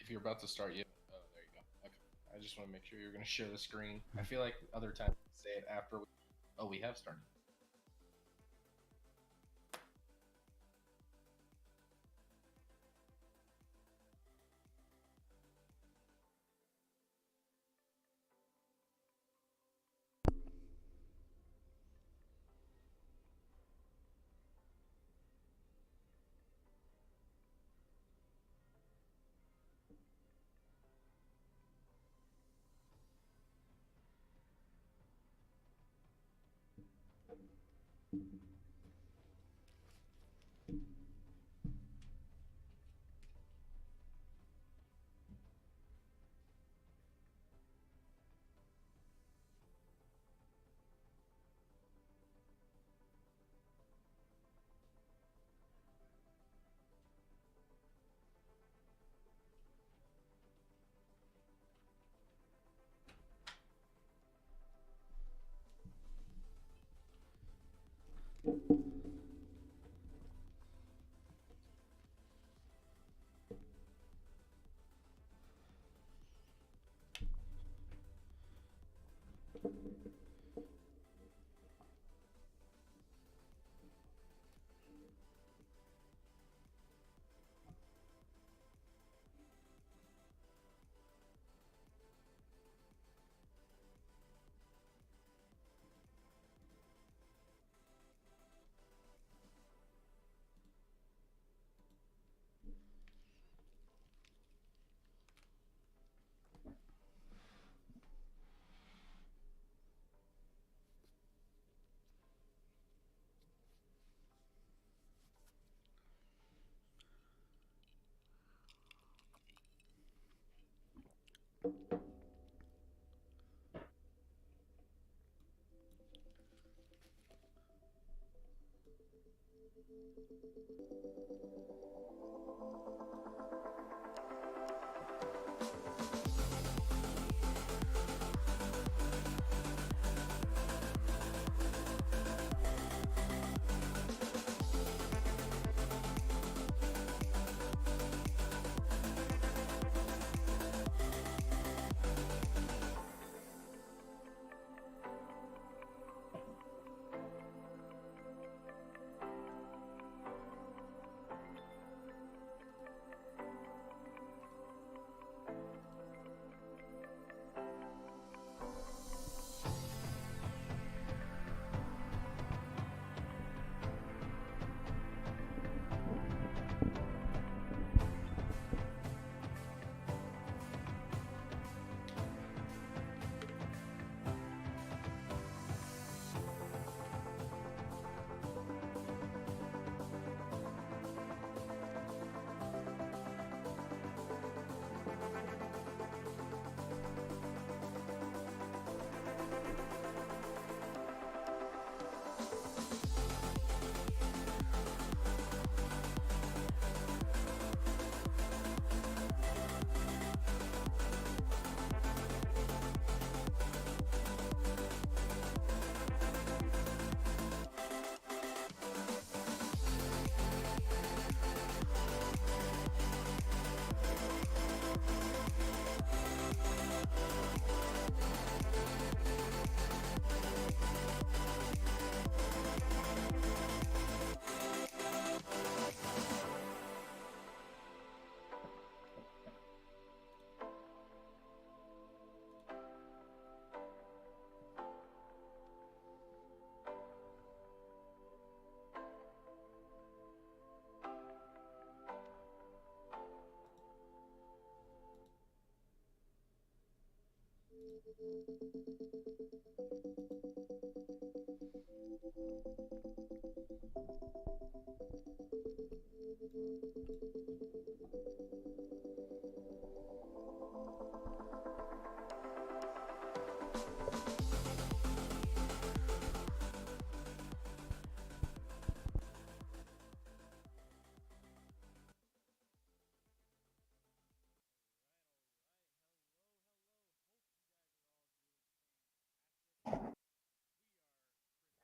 If you're about to start, yeah. Oh, there you go. Okay. I just want to make sure you're going to share the screen. I feel like other times we say it after. We have started.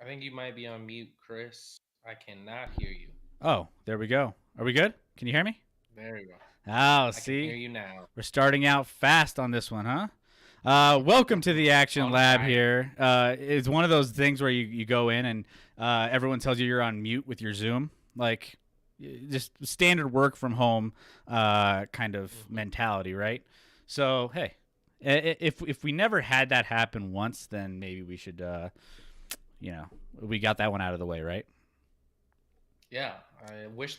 I think you might be on mute, Chris. I cannot hear you. Oh, there we go. Are we good? Can you hear me? There you go. Oh, I see? can hear you now. We're starting out fast on this one, huh? Welcome to the Action Lab here. It's one of those things where you go in and everyone tells you you're on mute with your Zoom. Like, just standard work from home kind of mentality, right? So, hey, if we never had that happen once, then maybe we should, we got that one out of the way, right? Yeah, I wish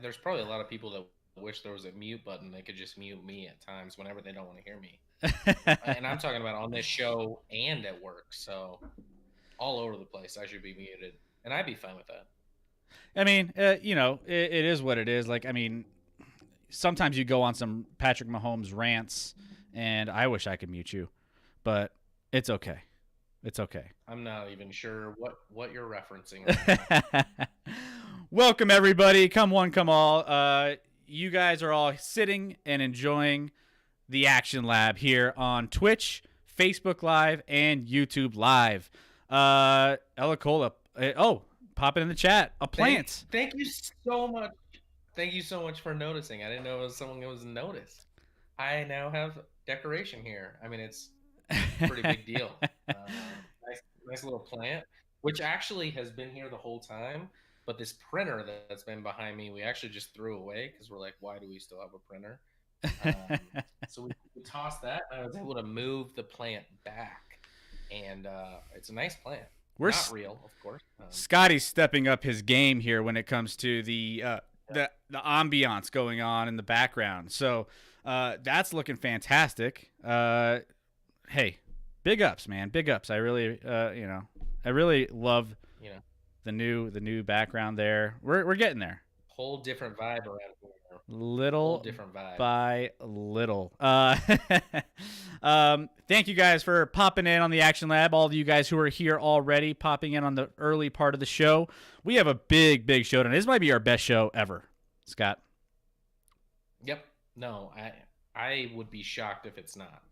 there's probably a lot of people that wish there was a mute button. They could just mute me at times whenever they don't want to hear me. And I'm talking about on this show and at work. So all over the place, I should be muted, and I'd be fine with that. I mean, it is what it is. Like, I mean, sometimes you go on some Patrick Mahomes rants, and I wish I could mute you, but it's okay. It's okay. I'm not even sure what you're referencing right now. Welcome, everybody. Come one, come all. You guys are all sitting and enjoying the Action Lab here on Twitch, Facebook Live, and YouTube Live. Ella Cola. Pop it in the chat. A plant. Thank you so much. Thank you so much for noticing. I didn't know it was someone that was noticed. I now have decoration here. I mean, it's a pretty big deal. Nice little plant, which actually has been here the whole time. But this printer that's been behind me, we actually just threw away because we're like, why do we still have a printer? So we tossed that, and I was able to move the plant back. And it's a nice plant. We're not real, of course. Scotty's stepping up his game here when it comes to the ambiance going on in the background. So that's looking fantastic. Hey, big ups, man. Big ups. I really, I really love the new background there. We're getting there. Whole different vibe around here. Little different vibe. By little. Thank you guys for popping in on the Action Lab. All of you guys who are here already, popping in on the early part of the show. We have a big show tonight. This might be our best show ever, Scott. Yep. No, I would be shocked if it's not.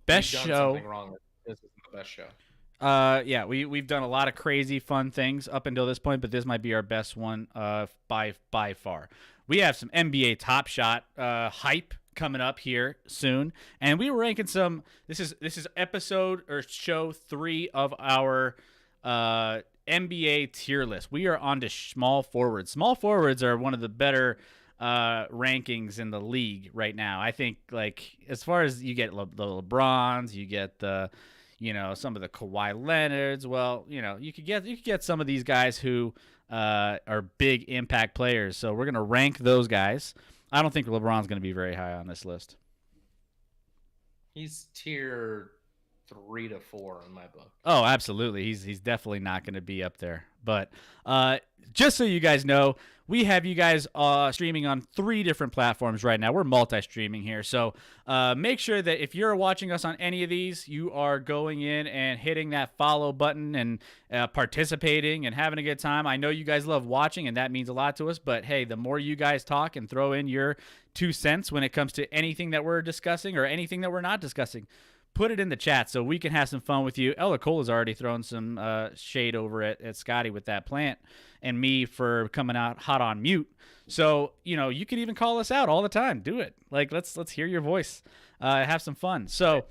Best We've show. Done something wrong. This is the best show. Yeah, we've done a lot of crazy fun things up until this point, but this might be our best one by far. We have some NBA TopShot hype coming up here soon, and we were ranking some. This is episode or show 3 of our NBA tier list. We are on to small forwards. Small forwards are one of the better rankings in the league right now. I think, like, as far as you get the LeBrons, you get the some of the Kawhi Leonards. Well, you could get some of these guys who are big impact players. So we're going to rank those guys. I don't think LeBron's going to be very high on this list. He's tier 3 to 4 in my book. Oh, absolutely. He's definitely not going to be up there. But just so you guys know, we have you guys streaming on 3 different platforms right now. We're multi-streaming here. So make sure that if you're watching us on any of these, you are going in and hitting that follow button and participating and having a good time. I know you guys love watching, and that means a lot to us. But, hey, the more you guys talk and throw in your 2 cents when it comes to anything that we're discussing or anything that we're not discussing, put it in the chat so we can have some fun with you. Ella Cola's already thrown some shade over at Scotty with that plant and me for coming out hot on mute. So, you can even call us out all the time. Do it. Like, let's hear your voice. Have some fun. So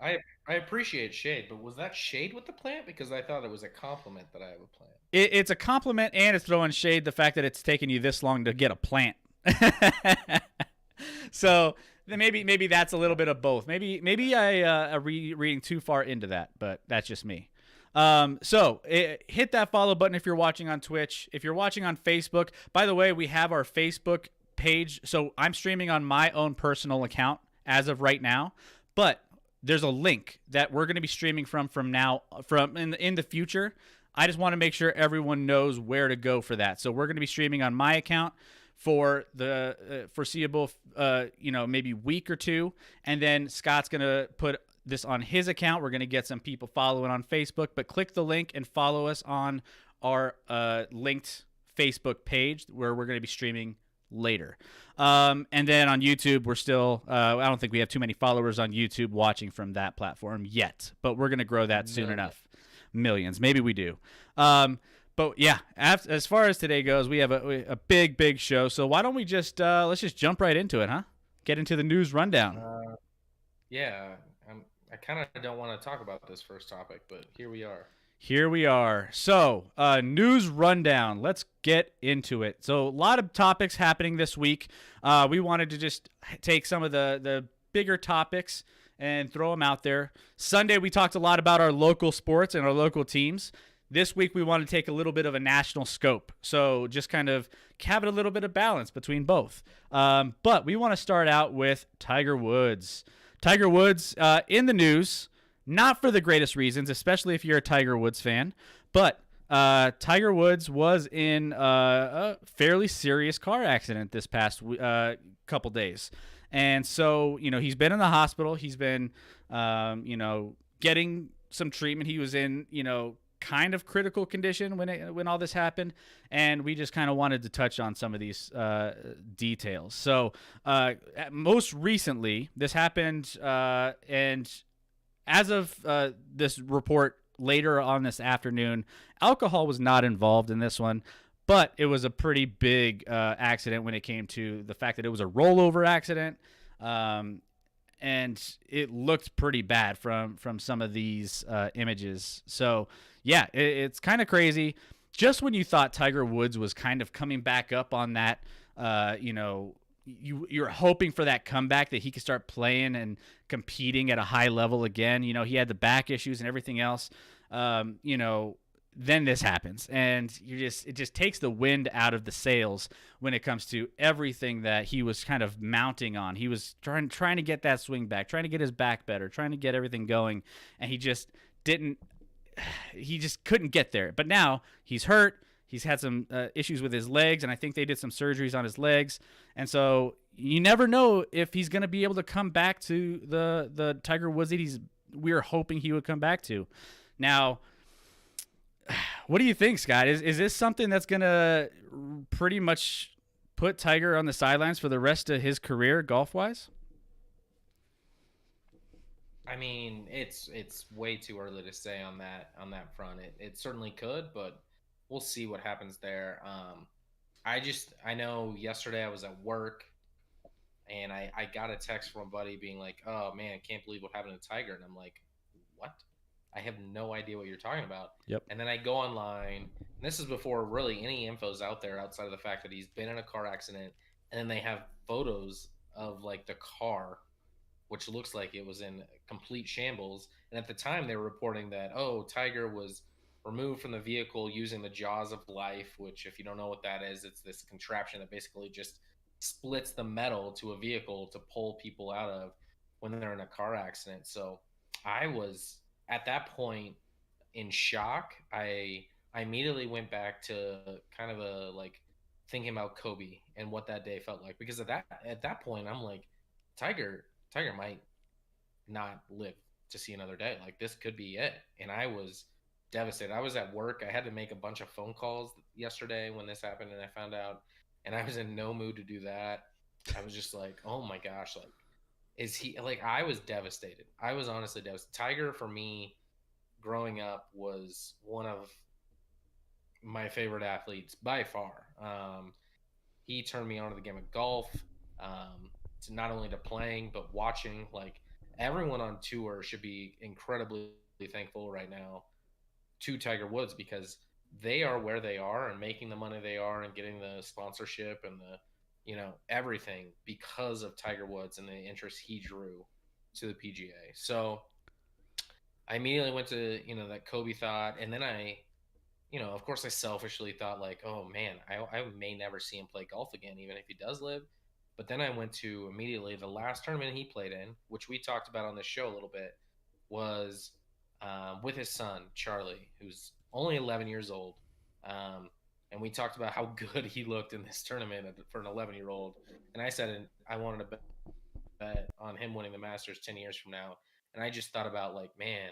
I appreciate shade, but was that shade with the plant? Because I thought it was a compliment that I have a plant. It's a compliment, and it's throwing shade the fact that it's taken you this long to get a plant. So then maybe that's a little bit of both. Maybe I reading too far into that, but that's just me. So hit that follow button if you're watching on Twitch. If you're watching on Facebook, by the way, we have our Facebook page. So I'm streaming on my own personal account as of right now, but there's a link that we're going to be streaming from in the future. I just want to make sure everyone knows where to go for that. So we're going to be streaming on my account for the foreseeable, maybe week or two. And then Scott's going to put this on his account. We're going to get some people following on Facebook, but click the link and follow us on our linked Facebook page where we're going to be streaming later. And then on YouTube, we're still, I don't think we have too many followers on YouTube watching from that platform yet, but we're going to grow that soon enough. Millions. Maybe we do. But yeah, as far as today goes, we have a big show. So why don't we just let's just jump right into it, huh? Get into the news rundown. Uh, yeah, I kind of don't want to talk about this first topic, but here we are. Here we are. So, news rundown. Let's get into it. So, a lot of topics happening this week. We wanted to just take some of the bigger topics and throw them out there. Sunday, we talked a lot about our local sports and our local teams. This week, we want to take a little bit of a national scope. So, just kind of have a little bit of balance between both. But we want to start out with Tiger Woods. Tiger Woods in the news. Not for the greatest reasons, especially if you're a Tiger Woods fan. But Tiger Woods was in a fairly serious car accident this past couple days. And so, he's been in the hospital. He's been, getting some treatment. He was in, kind of critical condition when all this happened. And we just kind of wanted to touch on some of these details. So most recently, this happened and as of this report later on this afternoon, alcohol was not involved in this one, but it was a pretty big accident when it came to the fact that it was a rollover accident, and it looked pretty bad from some of these images. So, yeah, it's kind of crazy. Just when you thought Tiger Woods was kind of coming back up on that, you're hoping for that comeback that he could start playing and competing at a high level again. He had the back issues and everything else. Then this happens, and it just takes the wind out of the sails when it comes to everything that he was kind of mounting on. He was trying to get that swing back, trying to get his back better, trying to get everything going, and he just couldn't get there. But now he's hurt. He's had some issues with his legs, and I think they did some surgeries on his legs. And so you never know if he's going to be able to come back to the Tiger Woods that we were hoping he would come back to. Now, what do you think, Scott? Is this something that's going to pretty much put Tiger on the sidelines for the rest of his career golf-wise? I mean, it's way too early to say on that front. It certainly could, but we'll see what happens there. I know yesterday I was at work and I got a text from a buddy being like, "Oh man, I can't believe what happened to Tiger," and I'm like, "What? I have no idea what you're talking about." Yep. And then I go online, and this is before really any info's out there outside of the fact that he's been in a car accident, and then they have photos of like the car, which looks like it was in complete shambles. And at the time, they were reporting that, oh, Tiger was removed from the vehicle using the jaws of life, which, if you don't know what that is, it's this contraption that basically just splits the metal to a vehicle to pull people out of when they're in a car accident. So I was at that point in shock. I immediately went back to kind of a like thinking about Kobe and what that day felt like, because at that point I'm like, Tiger might not live to see another day. Like, this could be it. And I was devastated. I was at work. I had to make a bunch of phone calls yesterday when this happened and I found out, and I was in no mood to do that. I was just like, oh my gosh, like, is he like, I was devastated. I was honestly devastated. Tiger for me growing up was one of my favorite athletes by far. He turned me on to the game of golf. To not only to playing but watching. Like, everyone on tour should be incredibly thankful right now to Tiger Woods, because they are where they are and making the money they are and getting the sponsorship and the everything because of Tiger Woods and the interest he drew to the PGA. So I immediately went to that Kobe thought, and then of course I selfishly thought like, oh man, I may never see him play golf again, even if he does live. But then I went to immediately the last tournament he played in, which we talked about on this show a little bit, was with his son, Charlie, who's only 11 years old. And we talked about how good he looked in this tournament for an 11-year-old. And I said I wanted to bet on him winning the Masters 10 years from now. And I just thought about like, man,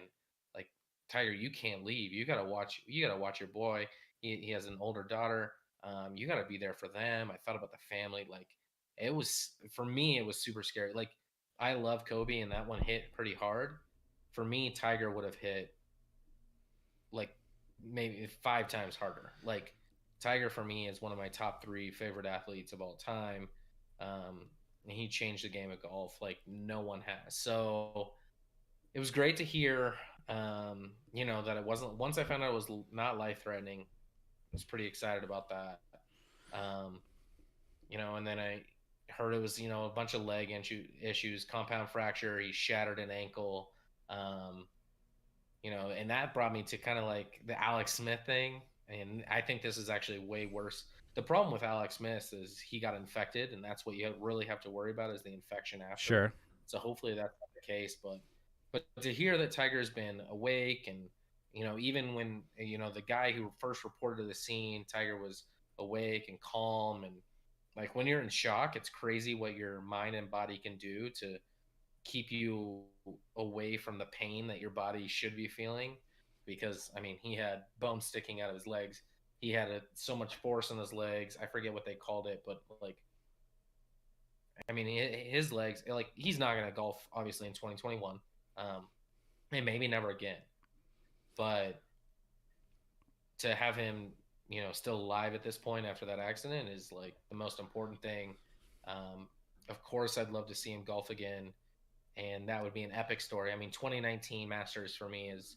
like, Tiger, you can't leave. You gotta watch your boy. He has an older daughter. You gotta be there for them. I thought about the family. Like, it was, for me, it was super scary. Like, I love Kobe, and that one hit pretty hard. For me, Tiger would have hit like maybe 5 times harder. Like Tiger for me is one of my top 3 favorite athletes of all time. And he changed the game of golf like no one has. So it was great to hear, that it wasn't. Once I found out it was not life threatening, I was pretty excited about that. Um, and then I heard it was, a bunch of leg issues, compound fracture. He shattered an ankle. Um, and that brought me to kind of like the Alex Smith thing. And I think this is actually way worse. The problem with Alex Smith is he got infected, and that's what you really have to worry about is the infection after. Sure. So hopefully that's not the case. But to hear that Tiger's been awake and even when the guy who first reported to the scene, Tiger was awake and calm, and like when you're in shock, it's crazy what your mind and body can do to keep you away from the pain that your body should be feeling. Because I mean, he had bones sticking out of his legs. He had so much force in his legs. I forget what they called it, but like, I mean, his legs, like, he's not going to golf obviously in 2021, and maybe never again. But to have him, still alive at this point after that accident is like the most important thing. Of course, I'd love to see him golf again, and that would be an epic story. I mean, 2019 Masters for me is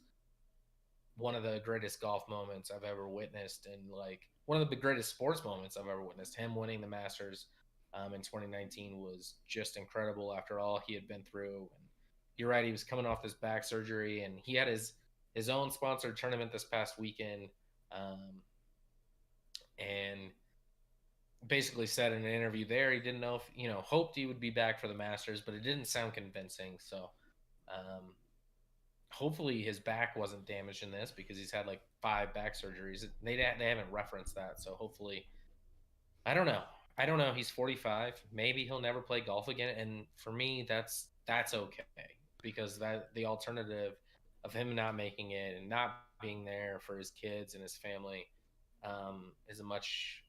one of the greatest golf moments I've ever witnessed, and like one of the greatest sports moments I've ever witnessed. Him winning the Masters in 2019 was just incredible after all he had been through. And you're right, he was coming off this back surgery, and he had his own sponsored tournament this past weekend, and basically said in an interview there he didn't know if hoped he would be back for the Masters, but it didn't sound convincing. So hopefully his back wasn't damaged in this, because he's had like 5 back surgeries. They haven't referenced that, so hopefully, I don't know. I don't know. He's 45. Maybe he'll never play golf again, and for me, that's okay, because that the alternative of him not making it and not being there for his kids and his family is a much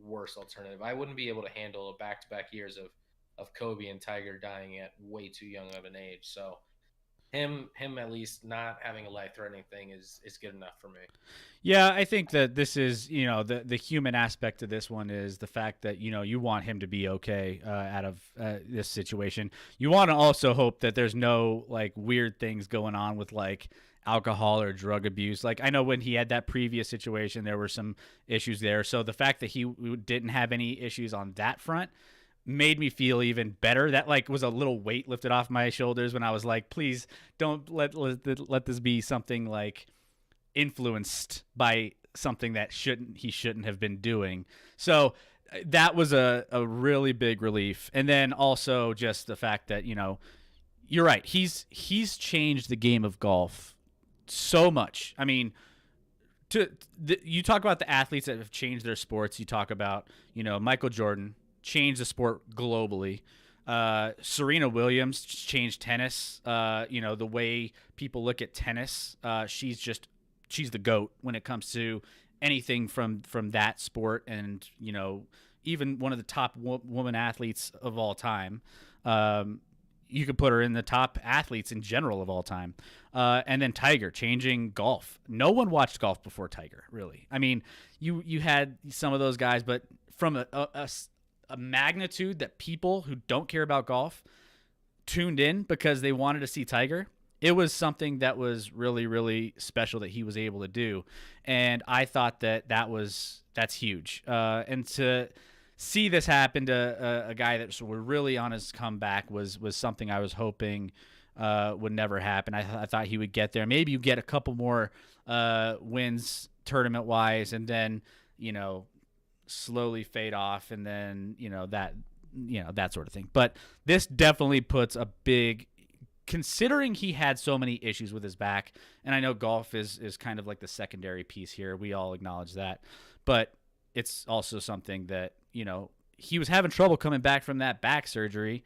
worse alternative. I wouldn't be able to handle a back-to-back years of Kobe and Tiger dying at way too young of an age. So him at least not having a life-threatening thing is good enough for me. Yeah, I think that this is, the human aspect of this one is the fact that, you want him to be okay out of this situation. You want to also hope that there's no like weird things going on with like alcohol or drug abuse. Like I know when he had that previous situation, there were some issues there. So the fact that he didn't have any issues on that front made me feel even better. That like was a little weight lifted off my shoulders when I was like, please don't let this be something like influenced by something that he shouldn't have been doing. So that was a really big relief. And then also just the fact that, you're right. He's changed the game of golf so much. I mean, you talk about the athletes that have changed their sports. You talk about, Michael Jordan changed the sport globally. Serena Williams changed tennis. The way people look at tennis. She's the GOAT when it comes to anything from that sport, and even one of the top woman athletes of all time. You could put her in the top athletes in general of all time. And then Tiger changing golf. No one watched golf before Tiger, really. I mean, you had some of those guys, but from a magnitude that people who don't care about golf tuned in because they wanted to see Tiger. It was something that was really, really special that he was able to do. And I thought that's huge. And to see this happen to a guy that was really on his comeback was something I was hoping would never happen. I thought he would get there. Maybe you get a couple more wins tournament-wise, and then, slowly fade off, and then, that sort of thing. But this definitely puts a big, considering he had so many issues with his back, and I know golf is kind of like the secondary piece here. We all acknowledge that. But it's also something that, he was having trouble coming back from that back surgery.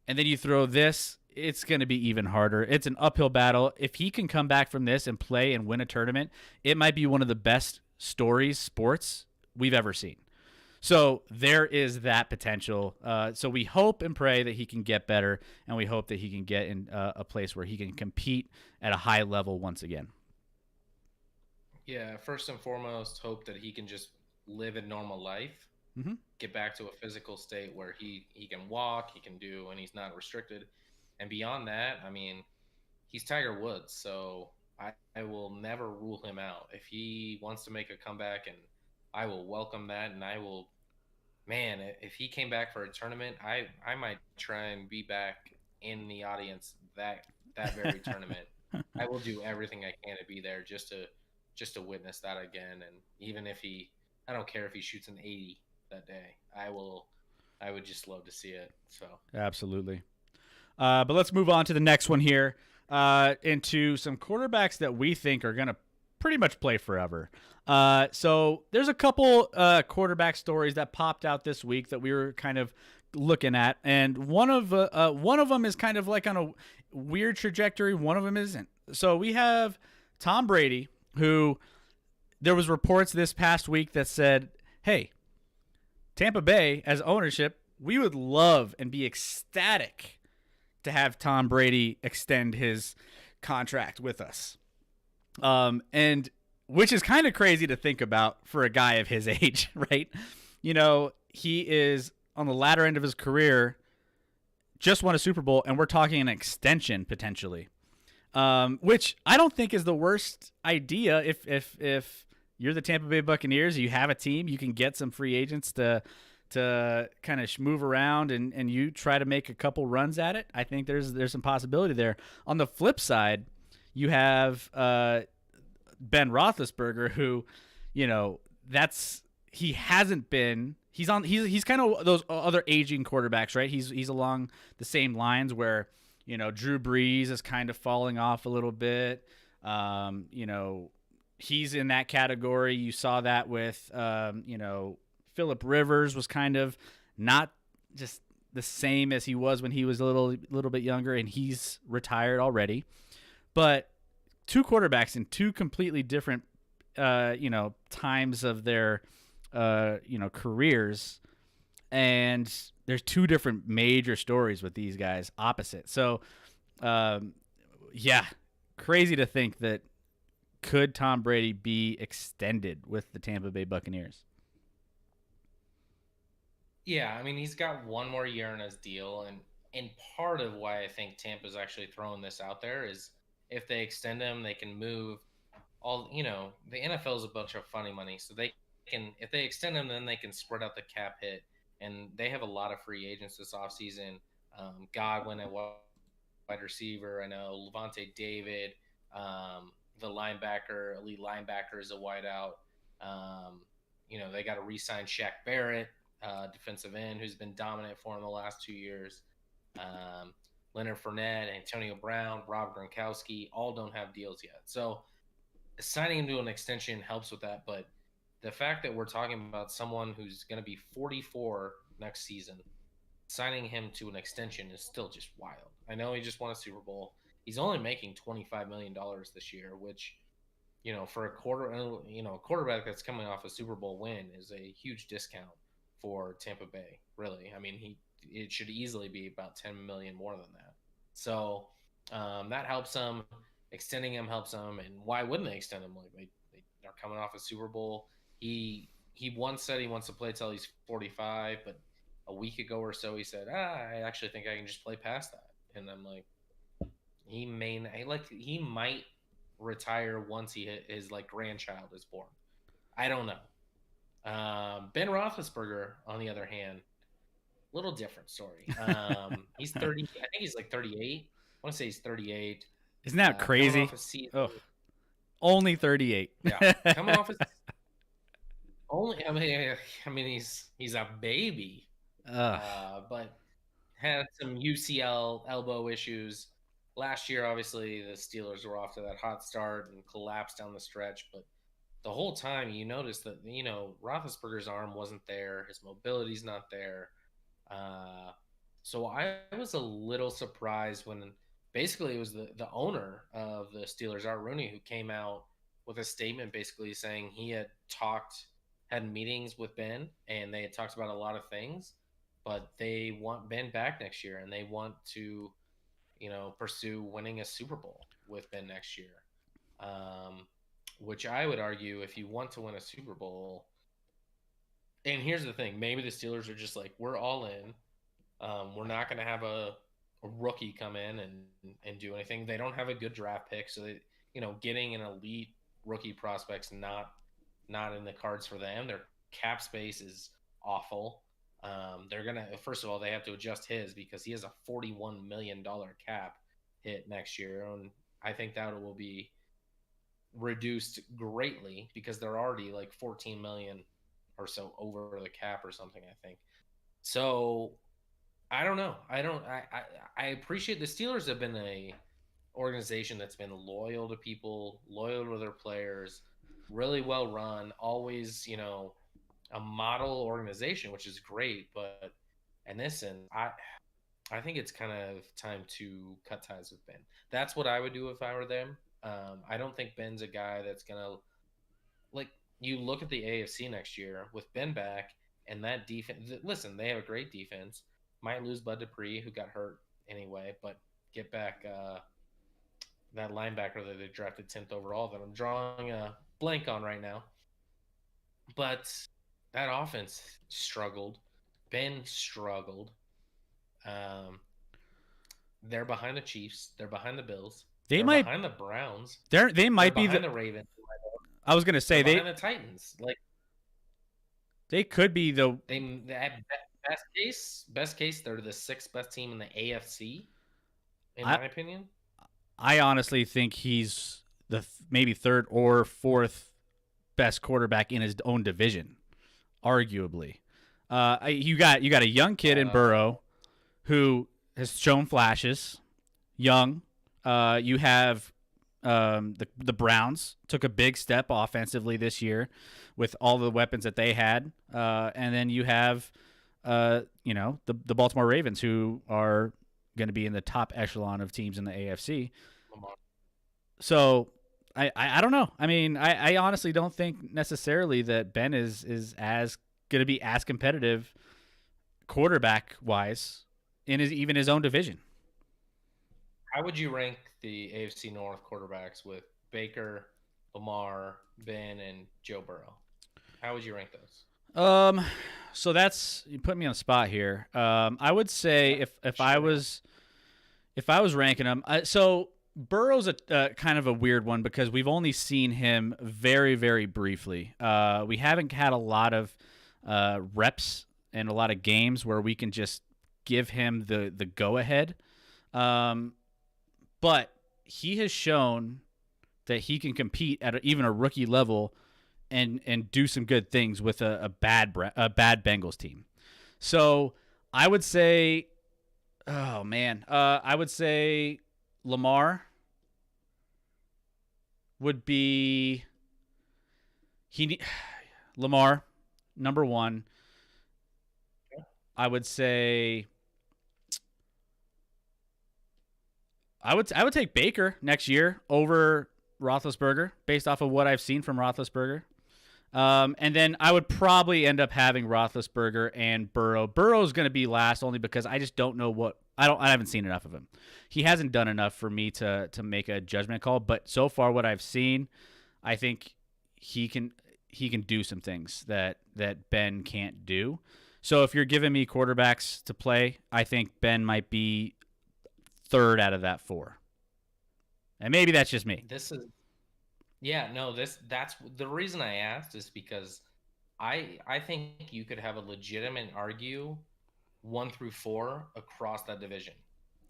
And then you throw this, it's going to be even harder. It's an uphill battle. If he can come back from this and play and win a tournament, it might be one of the best sports we've ever seen. So there is that potential. So we hope and pray that he can get better, and we hope that he can get in a place where he can compete at a high level once again. Yeah, first and foremost, hope that he can just live a normal life, Hmm. get back to a physical state where he can walk, he can do, and he's not restricted. And beyond that, I mean, he's Tiger Woods, so I will never rule him out. If he wants to make a comeback, and I will welcome that, and I will, man, if he came back for a tournament, I might try and be back in the audience that very tournament. I will do everything I can to be there just to witness that again. And even if I don't care if he shoots an 80 that day. I would just love to see it. So Absolutely. But let's move on to the next one here, into some quarterbacks that we think are going to pretty much play forever. So there's a couple quarterback stories that popped out this week that we were kind of looking at, and one of them is kind of like on a weird trajectory. One of them isn't. So we have Tom Brady, who there was reports this past week that said, "Hey, Tampa Bay as ownership, we would love and be ecstatic to have Tom Brady extend his contract with us." And which is kind of crazy to think about for a guy of his age, right? You know, he is on the latter end of his career, just won a Super Bowl, and we're talking an extension potentially, which I don't think is the worst idea. If you're the Tampa Bay Buccaneers, you have a team, you can get some free agents to kind of move around and you try to make a couple runs at it. I think there's some possibility there. On the flip side, you have Ben Roethlisberger, who, you know, he hasn't been. He's kind of those other aging quarterbacks, right? He's along the same lines where, you know, Drew Brees is kind of falling off a little bit. You know, he's in that category. You saw that with, you know, Phillip Rivers was kind of not just the same as he was when he was a little bit younger, and he's retired already. But two quarterbacks in two completely different, you know, times of their, you know, careers, and there's two different major stories with these guys opposite. So, yeah, crazy to think that could Tom Brady be extended with the Tampa Bay Buccaneers? yeah, I mean he's got one more year in his deal, and part of why I think Tampa's actually throwing this out there is if they extend him, they can move all. You know, the NFL is a bunch of funny money, so they can if they extend him, then they can spread out the cap hit, and they have a lot of free agents this offseason. Godwin at wide receiver. I know Levante David, the linebacker, elite linebacker, is a wideout. Um, you know, they got to re-sign Shaq Barrett, defensive end, who's been dominant for them the last 2 years. Um, Leonard Fournette, Antonio Brown, Rob Gronkowski, all don't have deals yet. So signing him to an extension helps with that. But the fact that we're talking about someone who's going to be 44 next season, signing him to an extension is still just wild. I know he just won a Super Bowl. He's only making $25 million this year, which, you know, for a quarterback that's coming off a Super Bowl win is a huge discount for Tampa Bay. Really, I mean, it should easily be about 10 million more than that. So that helps them. Extending him helps them, and why wouldn't they extend him? Like they are coming off a Super Bowl. He once said he wants to play till he's 45, but a week ago or so he said, I actually think I can just play past that. And I'm like, he might retire once his like grandchild is born. I don't know. Ben Roethlisberger, on the other hand, little different story. He's 30. I think he's like 38. I want to say he's 38. Isn't that Coming crazy? off a season. Oh, only 38. Yeah, coming off a only. I mean, he's a baby, but had some UCL elbow issues last year. Obviously, the Steelers were off to that hot start and collapsed down the stretch, but the whole time you noticed that Roethlisberger's arm wasn't there, his mobility's not there. Uh, so I was a little surprised when basically it was the owner of the Steelers, Art Rooney, who came out with a statement basically saying he had meetings with Ben and they had talked about a lot of things, but they want Ben back next year and they want to, pursue winning a Super Bowl with Ben next year. Um, which I would argue if you want to win a Super Bowl, and here's the thing, maybe the Steelers are just like, we're all in. We're not going to have a rookie come in and do anything. They don't have a good draft pick, so getting an elite rookie prospect's not in the cards for them. Their cap space is awful. They're gonna first of all they have to adjust his because he has a $41 million cap hit next year, and I think that will be reduced greatly because they're already like 14 million or so over the cap or something. I think so. I don't know. I appreciate the Steelers have been a organization that's been loyal to people, loyal to their players, really well run, always, a model organization, which is great. But in this sense, I think it's kind of time to cut ties with Ben. That's what I would do if I were them. I don't think Ben's a guy that's gonna like. You look at the AFC next year with Ben back and that defense. Listen, they have a great defense. Might lose Bud Dupree, who got hurt anyway, but get back that linebacker that they drafted 10th overall that I'm drawing a blank on right now. But that offense struggled. Ben struggled. They're behind the Chiefs. They're behind the Bills. They're behind the Browns. They might be behind the Ravens. I was gonna say they're behind the Titans. Like they could be the best case. They're the sixth best team in the AFC. In my opinion, I honestly think he's the maybe third or fourth best quarterback in his own division, arguably. You got a young kid in Burrow who has shown flashes. Young. You have the Browns took a big step offensively this year with all the weapons that they had, and then you have the Baltimore Ravens, who are going to be in the top echelon of teams in the AFC. So I don't know. I mean, I honestly don't think necessarily that Ben is as going to be as competitive quarterback wise in even his own division. How would you rank the AFC North quarterbacks with Baker, Lamar, Ben, and Joe Burrow? How would you rank those? So you put me on the spot here. I would say if I was ranking them, so Burrow's a kind of a weird one because we've only seen him very, very briefly. We haven't had a lot of reps and a lot of games where we can just give him the go ahead. But he has shown that he can compete at even a rookie level and do some good things with a bad Bengals team. So I would say, I would say Lamar would be Lamar number one. I would say I would take Baker next year over Roethlisberger based off of what I've seen from Roethlisberger. And then I would probably end up having Roethlisberger and Burrow. Burrow's going to be last only because I just don't know I haven't seen enough of him. He hasn't done enough for me to make a judgment call, but so far what I've seen, I think he can do some things that Ben can't do. So if you're giving me quarterbacks to play, I think Ben might be third out of that four. And maybe that's just me. That's the reason I asked is because I think you could have a legitimate argue 1 through 4 across that division.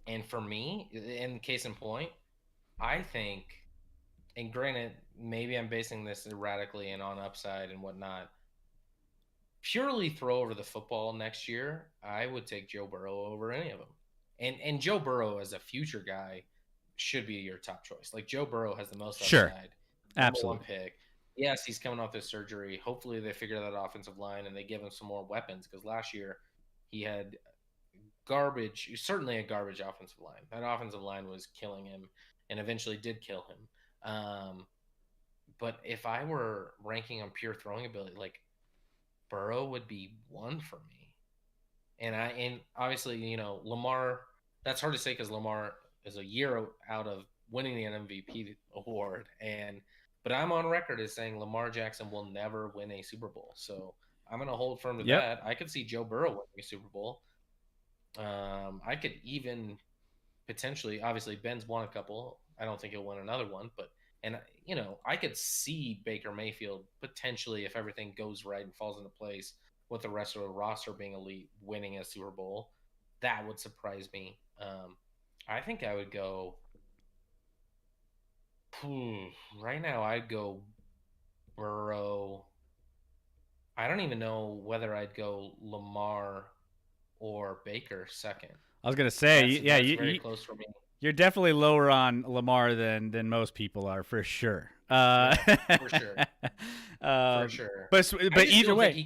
And for me, in case in point, I think, and granted, maybe I'm basing this erratically and on upside and whatnot, purely throw over the football next year, I would take Joe Burrow over any of them. And Joe Burrow as a future guy should be your top choice. Like Joe Burrow has the most upside. Sure. Absolutely. Pick. Yes, he's coming off this surgery. Hopefully they figure that offensive line and they give him some more weapons because last year he had certainly a garbage offensive line. That offensive line was killing him and eventually did kill him. But if I were ranking on pure throwing ability, like Burrow would be 1 for me. And obviously, Lamar, that's hard to say because Lamar is a year out of winning the MVP award. And But I'm on record as saying Lamar Jackson will never win a Super Bowl. So I'm going to hold firm to Yep. that. I could see Joe Burrow winning a Super Bowl. I could even potentially, obviously, Ben's won a couple. I don't think he'll win another one, but I could see Baker Mayfield potentially, if everything goes right and falls into place, with the rest of the roster being elite, winning a Super Bowl. That would surprise me. I think I would go. Right now, I'd go Burrow. I don't even know whether I'd go Lamar or Baker second. I was gonna say, That's very close for me. You're definitely lower on Lamar than most people are, for sure. Yeah, for sure. For sure. But either way, he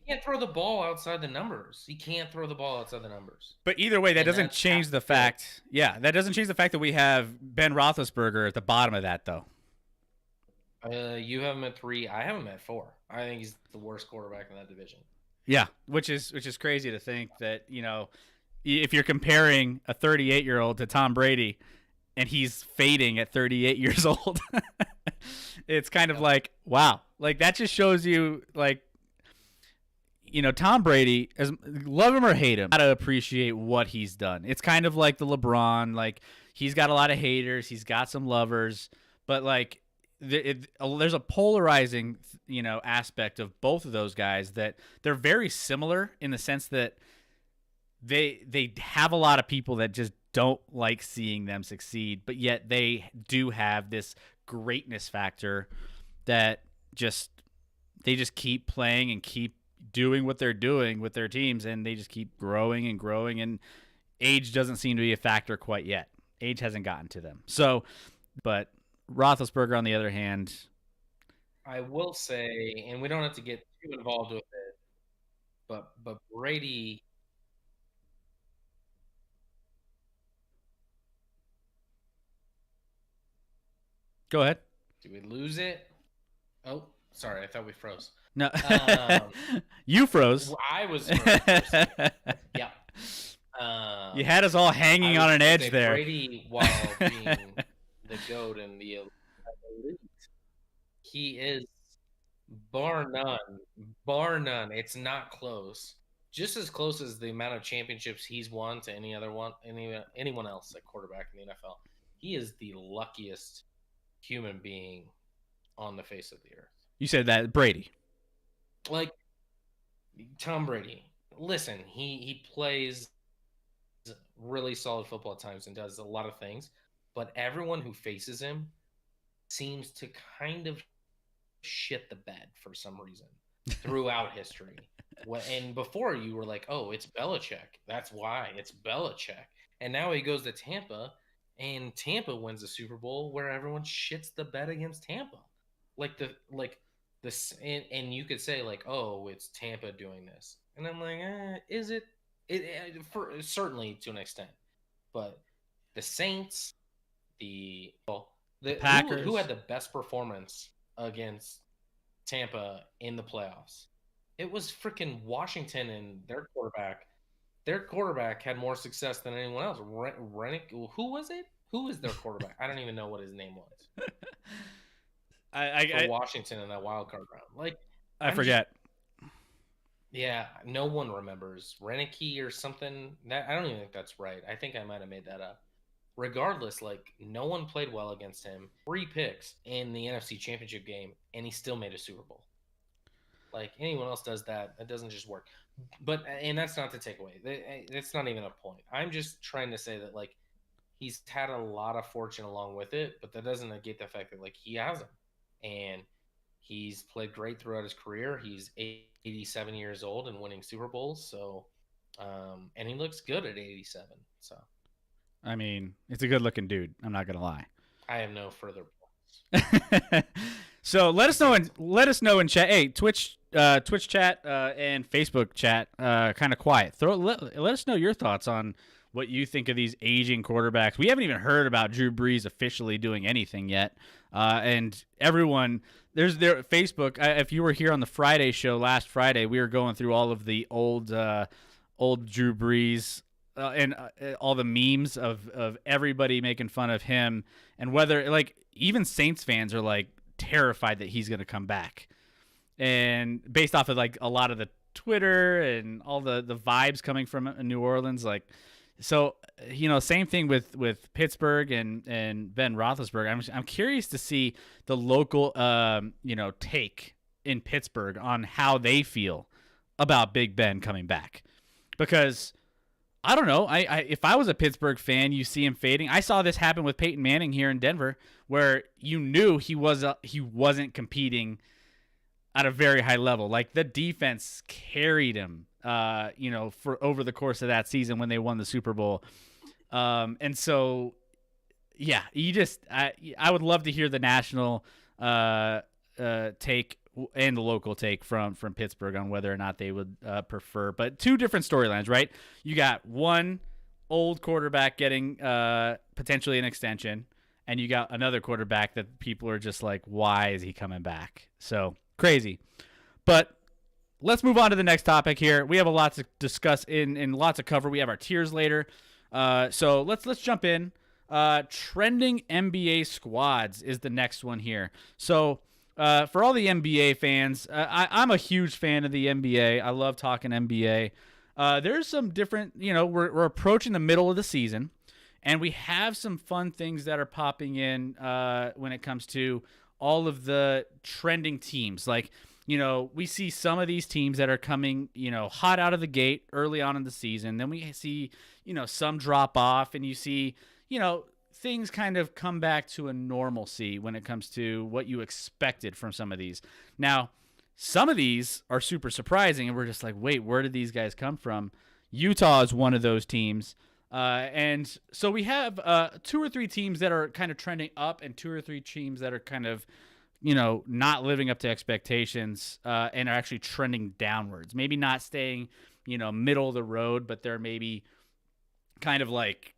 can't throw the ball outside the numbers. He can't throw the ball outside the numbers. But either way, that doesn't change the fact. Yeah, that doesn't change the fact that we have Ben Roethlisberger at the bottom of that, though. You have him at 3. I have him at 4. I think he's the worst quarterback in that division. Yeah, which is crazy to think that, if you're comparing a 38-year-old to Tom Brady and he's fading at 38 years old, it's kind of like, wow. Like, that just shows you, like, Tom Brady, as love him or hate him, gotta appreciate what he's done. It's kind of like the LeBron. Like, he's got a lot of haters. He's got some lovers. But, like, there's a polarizing, aspect of both of those guys that they're very similar in the sense that they have a lot of people that just don't like seeing them succeed, but yet they do have this greatness factor that they just keep playing and keep doing what they're doing with their teams, and they just keep growing and growing, and age doesn't seem to be a factor quite yet. Age hasn't gotten to them. So, but Roethlisberger, on the other hand, I will say, and we don't have to get too involved with it, but Brady. Go ahead. Did we lose it? Oh, sorry. I thought we froze. No, you froze. I was froze. Yeah. You had us all hanging on an edge there. Brady, while being the GOAT and the elite, he is bar none. It's not close. Just as close as the amount of championships he's won to anyone else at quarterback in the NFL. He is the luckiest human being on the face of the earth. You said that, Brady. Like, Tom Brady. Listen, he plays really solid football at times and does a lot of things, but everyone who faces him seems to kind of shit the bed for some reason throughout history. And before, you were like, oh, it's Belichick. That's why. It's Belichick. And now he goes to Tampa, and Tampa wins the Super Bowl where everyone shits the bed against Tampa. And you could say, like, oh, it's Tampa doing this. And I'm like, is it? Certainly to an extent. But the Saints, the Packers, who had the best performance against Tampa in the playoffs? It was freaking Washington, and their quarterback. Their quarterback had more success than anyone else. Rennick, who was it? Who is their quarterback? I don't even know what his name was. For Washington in that wild card round. Like, I forget. Yeah, no one remembers. Rennicky or something. That I don't even think that's right. I think I might have made that up. Regardless, like, no one played well against him. 3 picks in the NFC Championship game, and he still made a Super Bowl. Like, anyone else does that, that doesn't just work. And that's not the takeaway. It's not even a point. I'm just trying to say that, like, he's had a lot of fortune along with it, but that doesn't negate the fact that, like, he hasn't. And he's played great throughout his career. He's 87 years old and winning Super Bowls. So, and he looks good at 87. So, I mean, it's a good-looking dude. I'm not gonna lie. I have no further points. So let us know in chat. Hey, Twitch chat and Facebook chat, kind of quiet. Let us know your thoughts on what you think of these aging quarterbacks. We haven't even heard about Drew Brees officially doing anything yet. And everyone, there's their Facebook. If you were here on the Friday show last Friday, we were going through all of the old Drew Brees and all the memes of everybody making fun of him, and whether, like, even Saints fans are like, terrified that he's going to come back. And based off of like a lot of the Twitter and all the vibes coming from New Orleans, like, so, you know, same thing with Pittsburgh and Ben Roethlisberger. I'm curious to see the local, you know, take in Pittsburgh on how they feel about Big Ben coming back, because I don't know. I if I was a Pittsburgh fan, you see him fading. I saw this happen with Peyton Manning here in Denver, where you knew he wasn't competing at a very high level. Like, the defense carried him, you know, for over the course of that season when they won the Super Bowl. And so, yeah, I would love to hear the national take and the local take from Pittsburgh on whether or not they would prefer. But two different storylines, right? You got one old quarterback getting potentially an extension, and you got another quarterback that people are just like, why is he coming back? So crazy. But let's move on to the next topic here. We have a lot to discuss and lots to cover. We have our tiers later. So let's jump in. Trending NBA squads is the next one here. So for all the NBA fans, I'm a huge fan of the NBA. I love talking NBA. There's some different, you know, we're approaching the middle of the season, and we have some fun things that are popping in when it comes to all of the trending teams. Like, you know, we see some of these teams that are coming, you know, hot out of the gate early on in the season. Then we see, you know, some drop off, and you see, you know, things kind of come back to a normalcy when it comes to what you expected from some of these. Now, some of these are super surprising, and we're just like, wait, where did these guys come from? Utah is one of those teams. And so we have 2 or 3 teams that are kind of trending up, and 2 or 3 teams that are kind of, you know, not living up to expectations and are actually trending downwards. Maybe not staying, you know, middle of the road, but they're maybe kind of like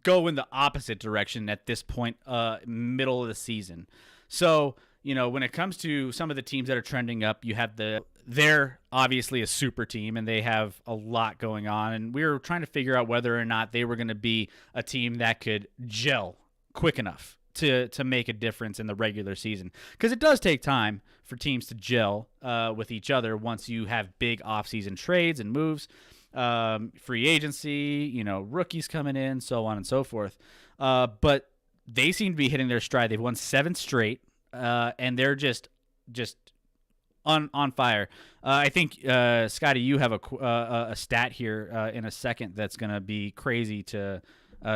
go in the opposite direction at this point, middle of the season. So, you know, when it comes to some of the teams that are trending up, you have they're obviously a super team, and they have a lot going on. And we were trying to figure out whether or not they were going to be a team that could gel quick enough to make a difference in the regular season. Because it does take time for teams to gel with each other once you have big offseason trades and moves, free agency, you know, rookies coming in, so on and so forth. But they seem to be hitting their stride. They've won 7 straight, and they're just on fire. I think, Scotty, you have a stat here in a second that's going to be crazy to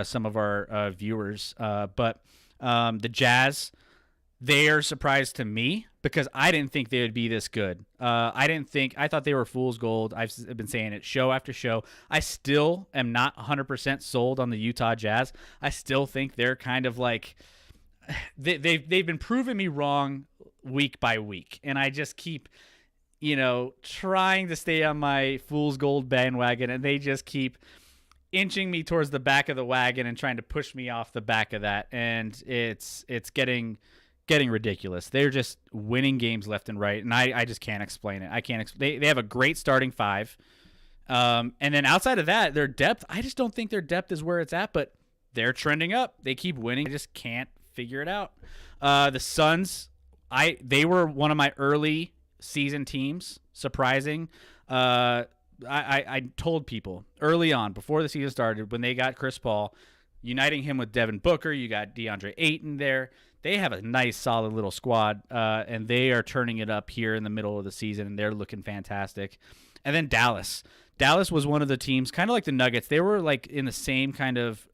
some of our viewers. But the Jazz, they are surprised to me because I didn't think they would be this good. I thought they were fool's gold. I've been saying it show after show. I still am not 100% sold on the Utah Jazz. I still think they're kind of like they've been proving me wrong week by week, and I just keep, you know, trying to stay on my fool's gold bandwagon, and they just keep inching me towards the back of the wagon and trying to push me off the back of that, and it's getting ridiculous. They're just winning games left and right, and I just can't explain it. They have a great starting 5, and then outside of that, their depth, I just don't think their depth is where it's at, but they're trending up. They keep winning. I just can't figure it out. The Suns, they were one of my early season teams. Surprising. I told people early on, before the season started, when they got Chris Paul, uniting him with Devin Booker, you got DeAndre Ayton there. They have a nice, solid little squad, and they are turning it up here in the middle of the season, and they're looking fantastic. And then Dallas. Dallas was one of the teams, kind of like the Nuggets. They were like in the same kind of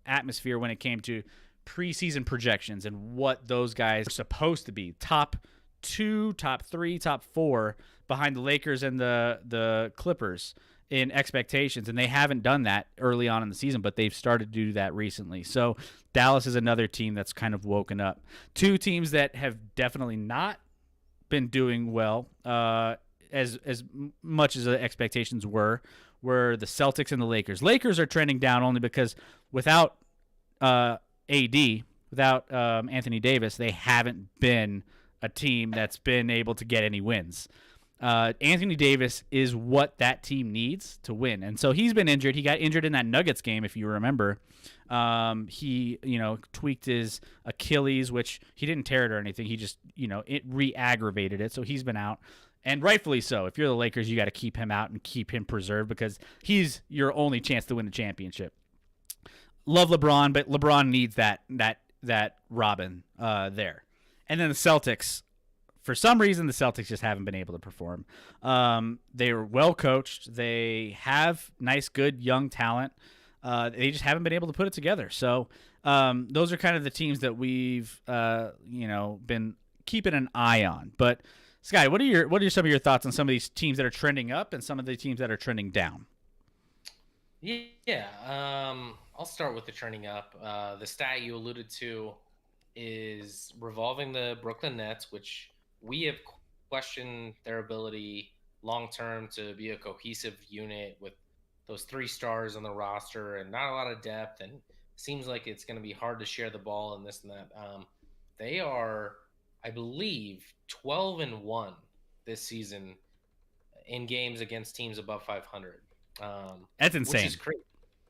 atmosphere when it came to preseason projections and what those guys are supposed to be. Top 2, top 3, top 4 behind the Lakers and the Clippers in expectations, and they haven't done that early on in the season, but they've started to do that recently. So Dallas is another team that's kind of woken up. 2 teams that have definitely not been doing well as much as the expectations were the Celtics and the Lakers. Lakers are trending down only because without AD, without Anthony Davis, they haven't been a team that's been able to get any wins. Anthony Davis is what that team needs to win. And so he's been injured. He got injured in that Nuggets game, if you remember. He, tweaked his Achilles, which he didn't tear it or anything. He just, it re-aggravated it. So he's been out. And rightfully so. If you're the Lakers, you got to keep him out and keep him preserved because he's your only chance to win the championship. Love LeBron, but LeBron needs that Robin there. And then the Celtics, for some reason, the Celtics just haven't been able to perform. They were well coached. They have nice, good, young talent. They just haven't been able to put it together. So those are kind of the teams that we've been keeping an eye on. But Sky, what are some of your thoughts on some of these teams that are trending up and some of the teams that are trending down? Yeah, I'll start with the trending up. The stat you alluded to is revolving the Brooklyn Nets, which we have questioned their ability long-term to be a cohesive unit with those 3 stars on the roster and not a lot of depth, and seems like it's going to be hard to share the ball and this and that. They are, I believe, 12-1 this season in games against teams above 500. That's insane. Which is crazy.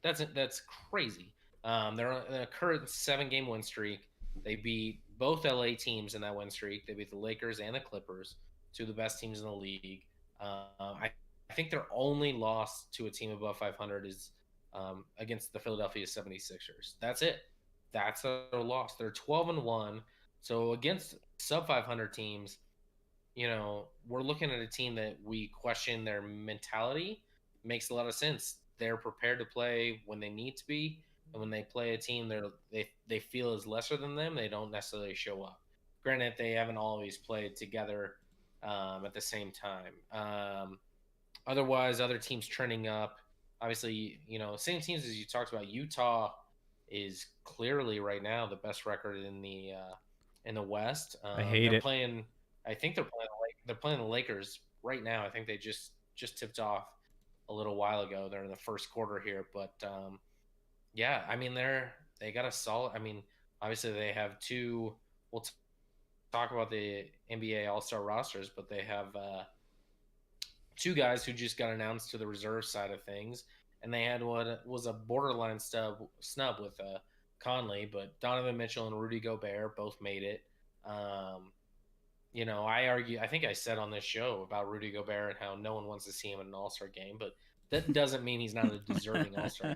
That's crazy. They're on a current 7-game win streak. They beat both LA teams in that win streak. They beat the Lakers and the Clippers, 2 of the best teams in the league. I think their only loss to a team above 500 is against the Philadelphia 76ers. That's it. That's their loss. They're 12-1. So against sub 500 teams, we're looking at a team that we question their mentality. Makes a lot of sense. They're prepared to play when they need to be, and when they play a team they feel is lesser than them, they don't necessarily show up. Granted, they haven't always played together at the same time. Otherwise, other teams trending up. Obviously, same teams as you talked about. Utah is clearly right now the best record in the West. I hate it. I think they're playing the Lakers right now. I think they just tipped off a little while ago. They're in the first quarter here, but yeah, I mean they got a solid. I mean, obviously they have 2. We'll talk about the NBA All-Star rosters, but they have 2 guys who just got announced to the reserve side of things, and they had what was a borderline snub with Conley, but Donovan Mitchell and Rudy Gobert both made it. I think I said on this show about Rudy Gobert and how no one wants to see him in an All-Star game, but that doesn't mean he's not a deserving All-Star.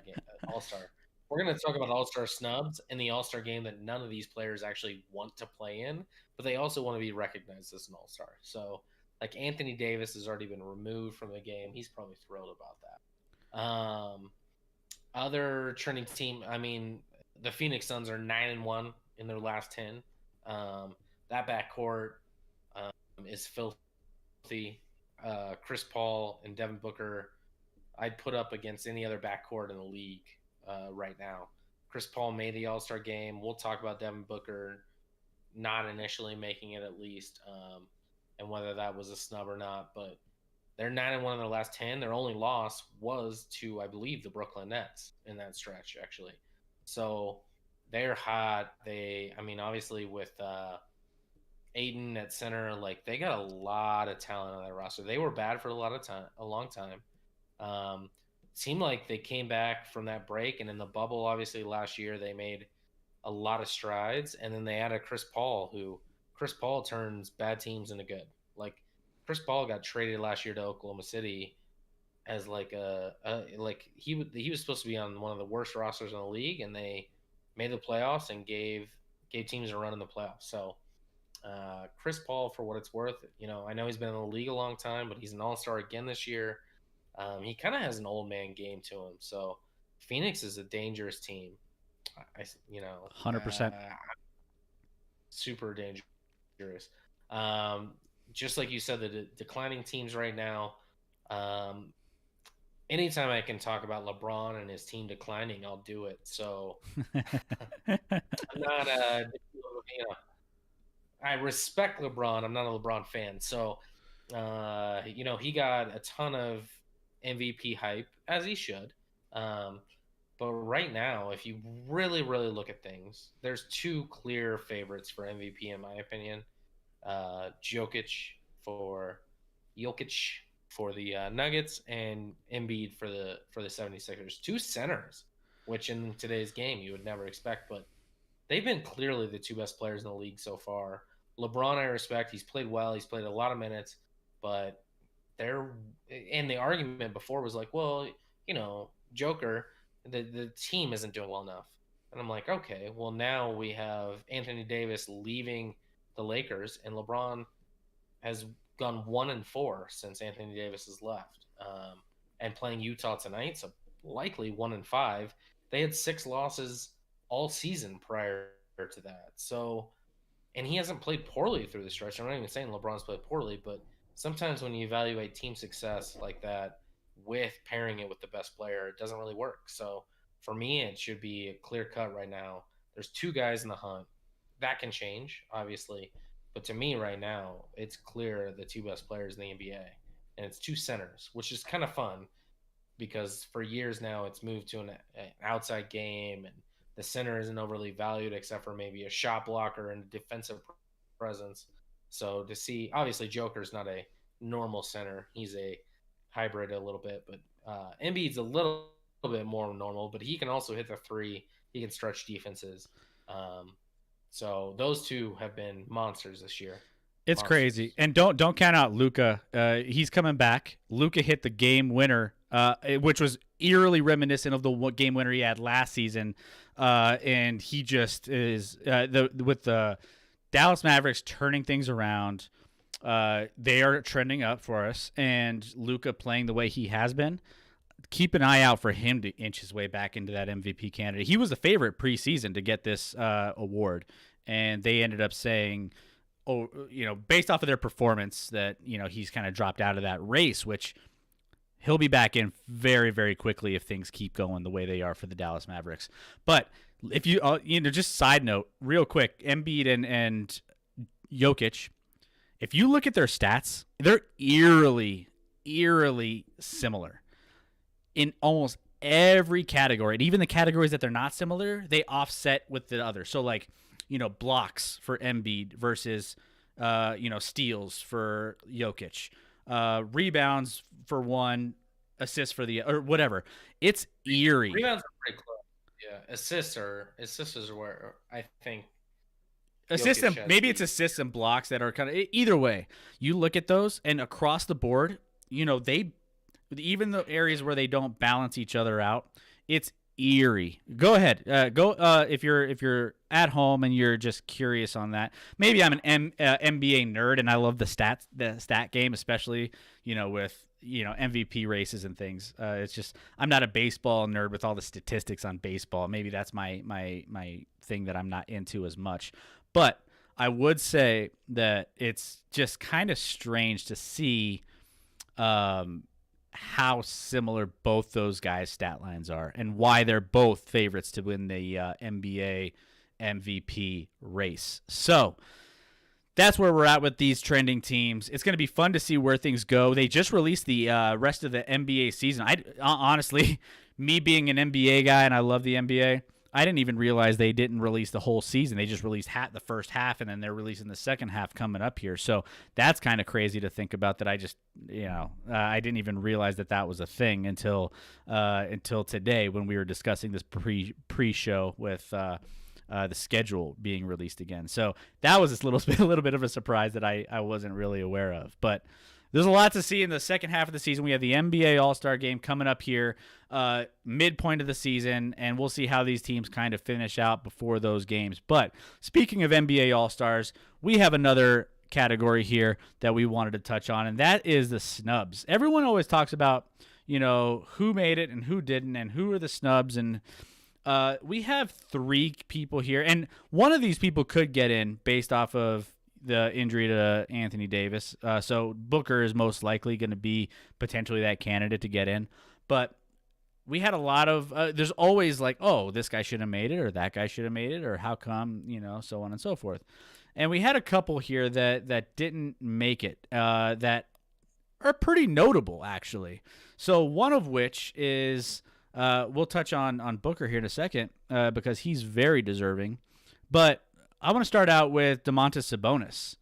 We're going to talk about All-Star snubs in the All-Star game that none of these players actually want to play in, but they also want to be recognized as an All-Star. So, like, Anthony Davis has already been removed from the game. He's probably thrilled about that. Other trending team, I mean, the Phoenix Suns are 9-1 in their last 10. That backcourt is filthy. Chris Paul and Devin Booker, I'd put up against any other backcourt in the league right now. Chris Paul made the All-Star game. We'll talk about Devin Booker not initially making it at least, and whether that was a snub or not. But they're 9-1 in their last 10. Their only loss was to, I believe, the Brooklyn Nets in that stretch, actually. So they're hot. Obviously with Aiden at center, like, they got a lot of talent on that roster. They were bad for a long time. Seemed like they came back from that break, and in the bubble, obviously last year, they made a lot of strides. And then they added Chris Paul turns bad teams into good. Like, Chris Paul got traded last year to Oklahoma City as he was supposed to be on one of the worst rosters in the league, and they made the playoffs and gave teams a run in the playoffs. So Chris Paul, for what it's worth, I know he's been in the league a long time, but he's an All-Star again this year. He kind of has an old man game to him. So Phoenix is a dangerous team. 100%. Super dangerous. Just like you said, the declining teams right now. Anytime I can talk about LeBron and his team declining, I'll do it. So I'm not I respect LeBron. I'm not a LeBron fan. So, he got a ton of MVP hype, as he should. But right now, if you really, really look at things, there's 2 clear favorites for MVP, in my opinion. Jokic for Jokic for the Nuggets and Embiid for the 76ers. Two centers, which in today's game you would never expect, but they've been clearly the two best players in the league so far. LeBron, I respect. He's played well. He's played a lot of minutes, but they're and the argument before was like, well, Joker, the team isn't doing well enough. And I'm like, okay, well now we have Anthony Davis leaving the Lakers, and LeBron has gone 1-4 since Anthony Davis has left, and playing Utah tonight, so likely 1-5. They had 6 losses all season prior to that. So, and he hasn't played poorly through the stretch. I'm not even saying LeBron's played poorly, but sometimes when you evaluate team success like that with pairing it with the best player, it doesn't really work. So for me, it should be a clear cut right now. There's 2 guys in the hunt. That can change, obviously. But to me right now, it's clear the 2 best players in the NBA. And it's 2 centers, which is kind of fun because for years now it's moved to an outside game, and the center isn't overly valued except for maybe a shot blocker and a defensive presence. So to see, obviously Joker's not a normal center. He's a hybrid a little bit, but Embiid's a little bit more normal, but he can also hit the 3. He can stretch defenses. So those 2 have been monsters this year. It's crazy. And don't count out Luka. He's coming back. Luka hit the game winner, which was eerily reminiscent of the game winner he had last season. And he just is with the Dallas Mavericks turning things around. They are trending up for us, and Luka playing the way he has been. Keep an eye out for him to inch his way back into that MVP candidate. He was the favorite preseason to get this award, and they ended up saying, based off of their performance, that he's kind of dropped out of that race, which he'll be back in very, very quickly if things keep going the way they are for the Dallas Mavericks. But if you, just side note, real quick, Embiid and Jokic, if you look at their stats, they're eerily similar in almost every category. And even the categories that they're not similar, they offset with the other. So like, blocks for Embiid versus, steals for Jokic, rebounds for one, assists for the, or whatever. It's eerie. Rebounds are pretty close. Yeah. Assists are where I think. Assists and maybe it's assists and blocks that are kind of either way. You look at those and across the board, they, even the areas where they don't balance each other out, it's eerie. Go ahead. If you're at home and you're just curious on that. Maybe I'm an NBA nerd and I love the stat game, especially with MVP races and things. It's just I'm not a baseball nerd with all the statistics on baseball. Maybe that's my thing that I'm not into as much. But I would say that it's just kind of strange to see how similar both those guys' stat lines are and why they're both favorites to win the NBA MVP race. So that's where we're at with these trending teams. It's going to be fun to see where things go. They just released the rest of the NBA season. Honestly, me being an NBA guy and I love the NBA, I didn't even realize they didn't release the whole season. They just released the first half, and then they're releasing the second half coming up here. So that's kind of crazy to think about that. I just, I didn't even realize that was a thing until today when we were discussing this pre-show with the schedule being released again. So that was a little bit of a surprise that I wasn't really aware of. But there's a lot to see in the second half of the season. We have the NBA All-Star Game coming up here, midpoint of the season, and we'll see how these teams kind of finish out before those games. But speaking of NBA All-Stars, we have another category here that we wanted to touch on, and that is the snubs. Everyone always talks about, who made it and who didn't and who are the snubs, and we have 3 people here, and one of these people could get in based off of the injury to Anthony Davis. So Booker is most likely going to be potentially that candidate to get in. But we had a lot of there's always like, oh, this guy should have made it or that guy should have made it or how come, so on and so forth. And we had a couple here that didn't make it that are pretty notable, actually. So one of which is we'll touch on Booker here in a second because he's very deserving. But I want to start out with Domantas Sabonis.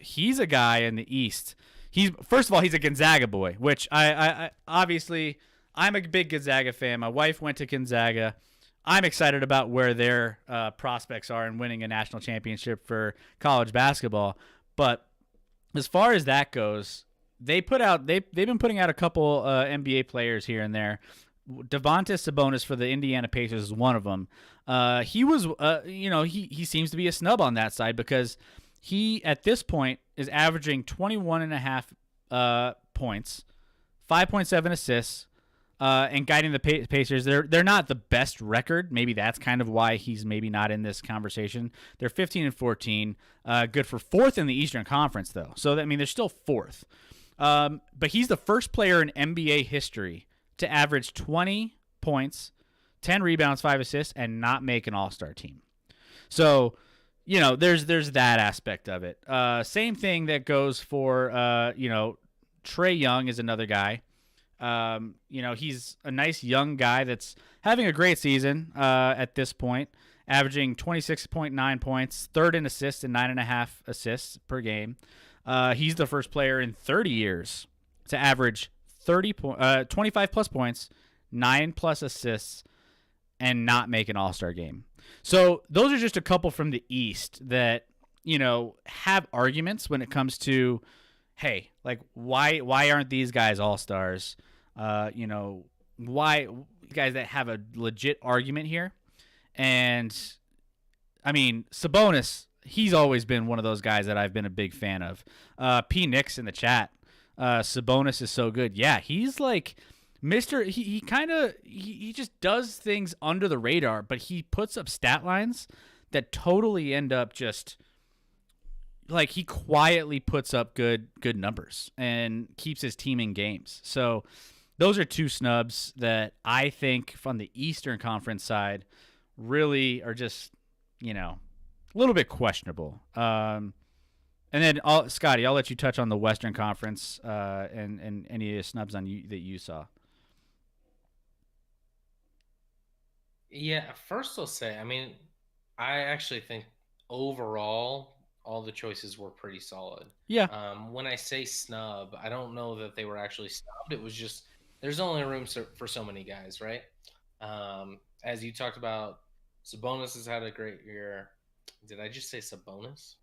He's a guy in the East. he's first of all he's a Gonzaga boy, which I obviously I'm a big Gonzaga fan. My wife went to Gonzaga. I'm excited about where their prospects are in winning a national championship for college basketball. But as far as that goes, they've been putting out a couple NBA players here and there. Domantas Sabonis for the Indiana Pacers is one of them. He was, he seems to be a snub on that side because he at this point is averaging 21.5 points, 5.7 assists, and guiding the Pacers. They're not the best record. Maybe that's kind of why he's maybe not in this conversation. They're 15-14, good for fourth in the Eastern Conference though. So they're still fourth. But he's the first player in NBA history to average 20 points, 10 rebounds, 5 assists, and not make an All-Star team. So, there's that aspect of it. Same thing that goes for, Trae Young is another guy. He's a nice young guy that's having a great season at this point, averaging 26.9 points, third in assists and 9.5 assists per game. He's the first player in 30 years to average 25 plus points, 9 plus assists, and not make an All-Star game. So those are just a couple from the East that, have arguments when it comes to, hey, like why aren't these guys All-Stars? Why guys that have a legit argument here? And Sabonis, he's always been one of those guys that I've been a big fan of. P. Nix in the chat. Sabonis is so good. Yeah, he's like Mr. He just does things under the radar, but he puts up stat lines that totally end up just like he quietly puts up good numbers and keeps his team in games. So those are two snubs that I think from the Eastern Conference side really are just, a little bit questionable. And then, Scotty, I'll let you touch on the Western Conference and any of the snubs that you saw. Yeah, first I'll say, I actually think overall all the choices were pretty solid. Yeah. When I say snub, I don't know that they were actually snubbed. It was just there's only room for so many guys, right? As you talked about, Sabonis has had a great year. Did I just say Sabonis?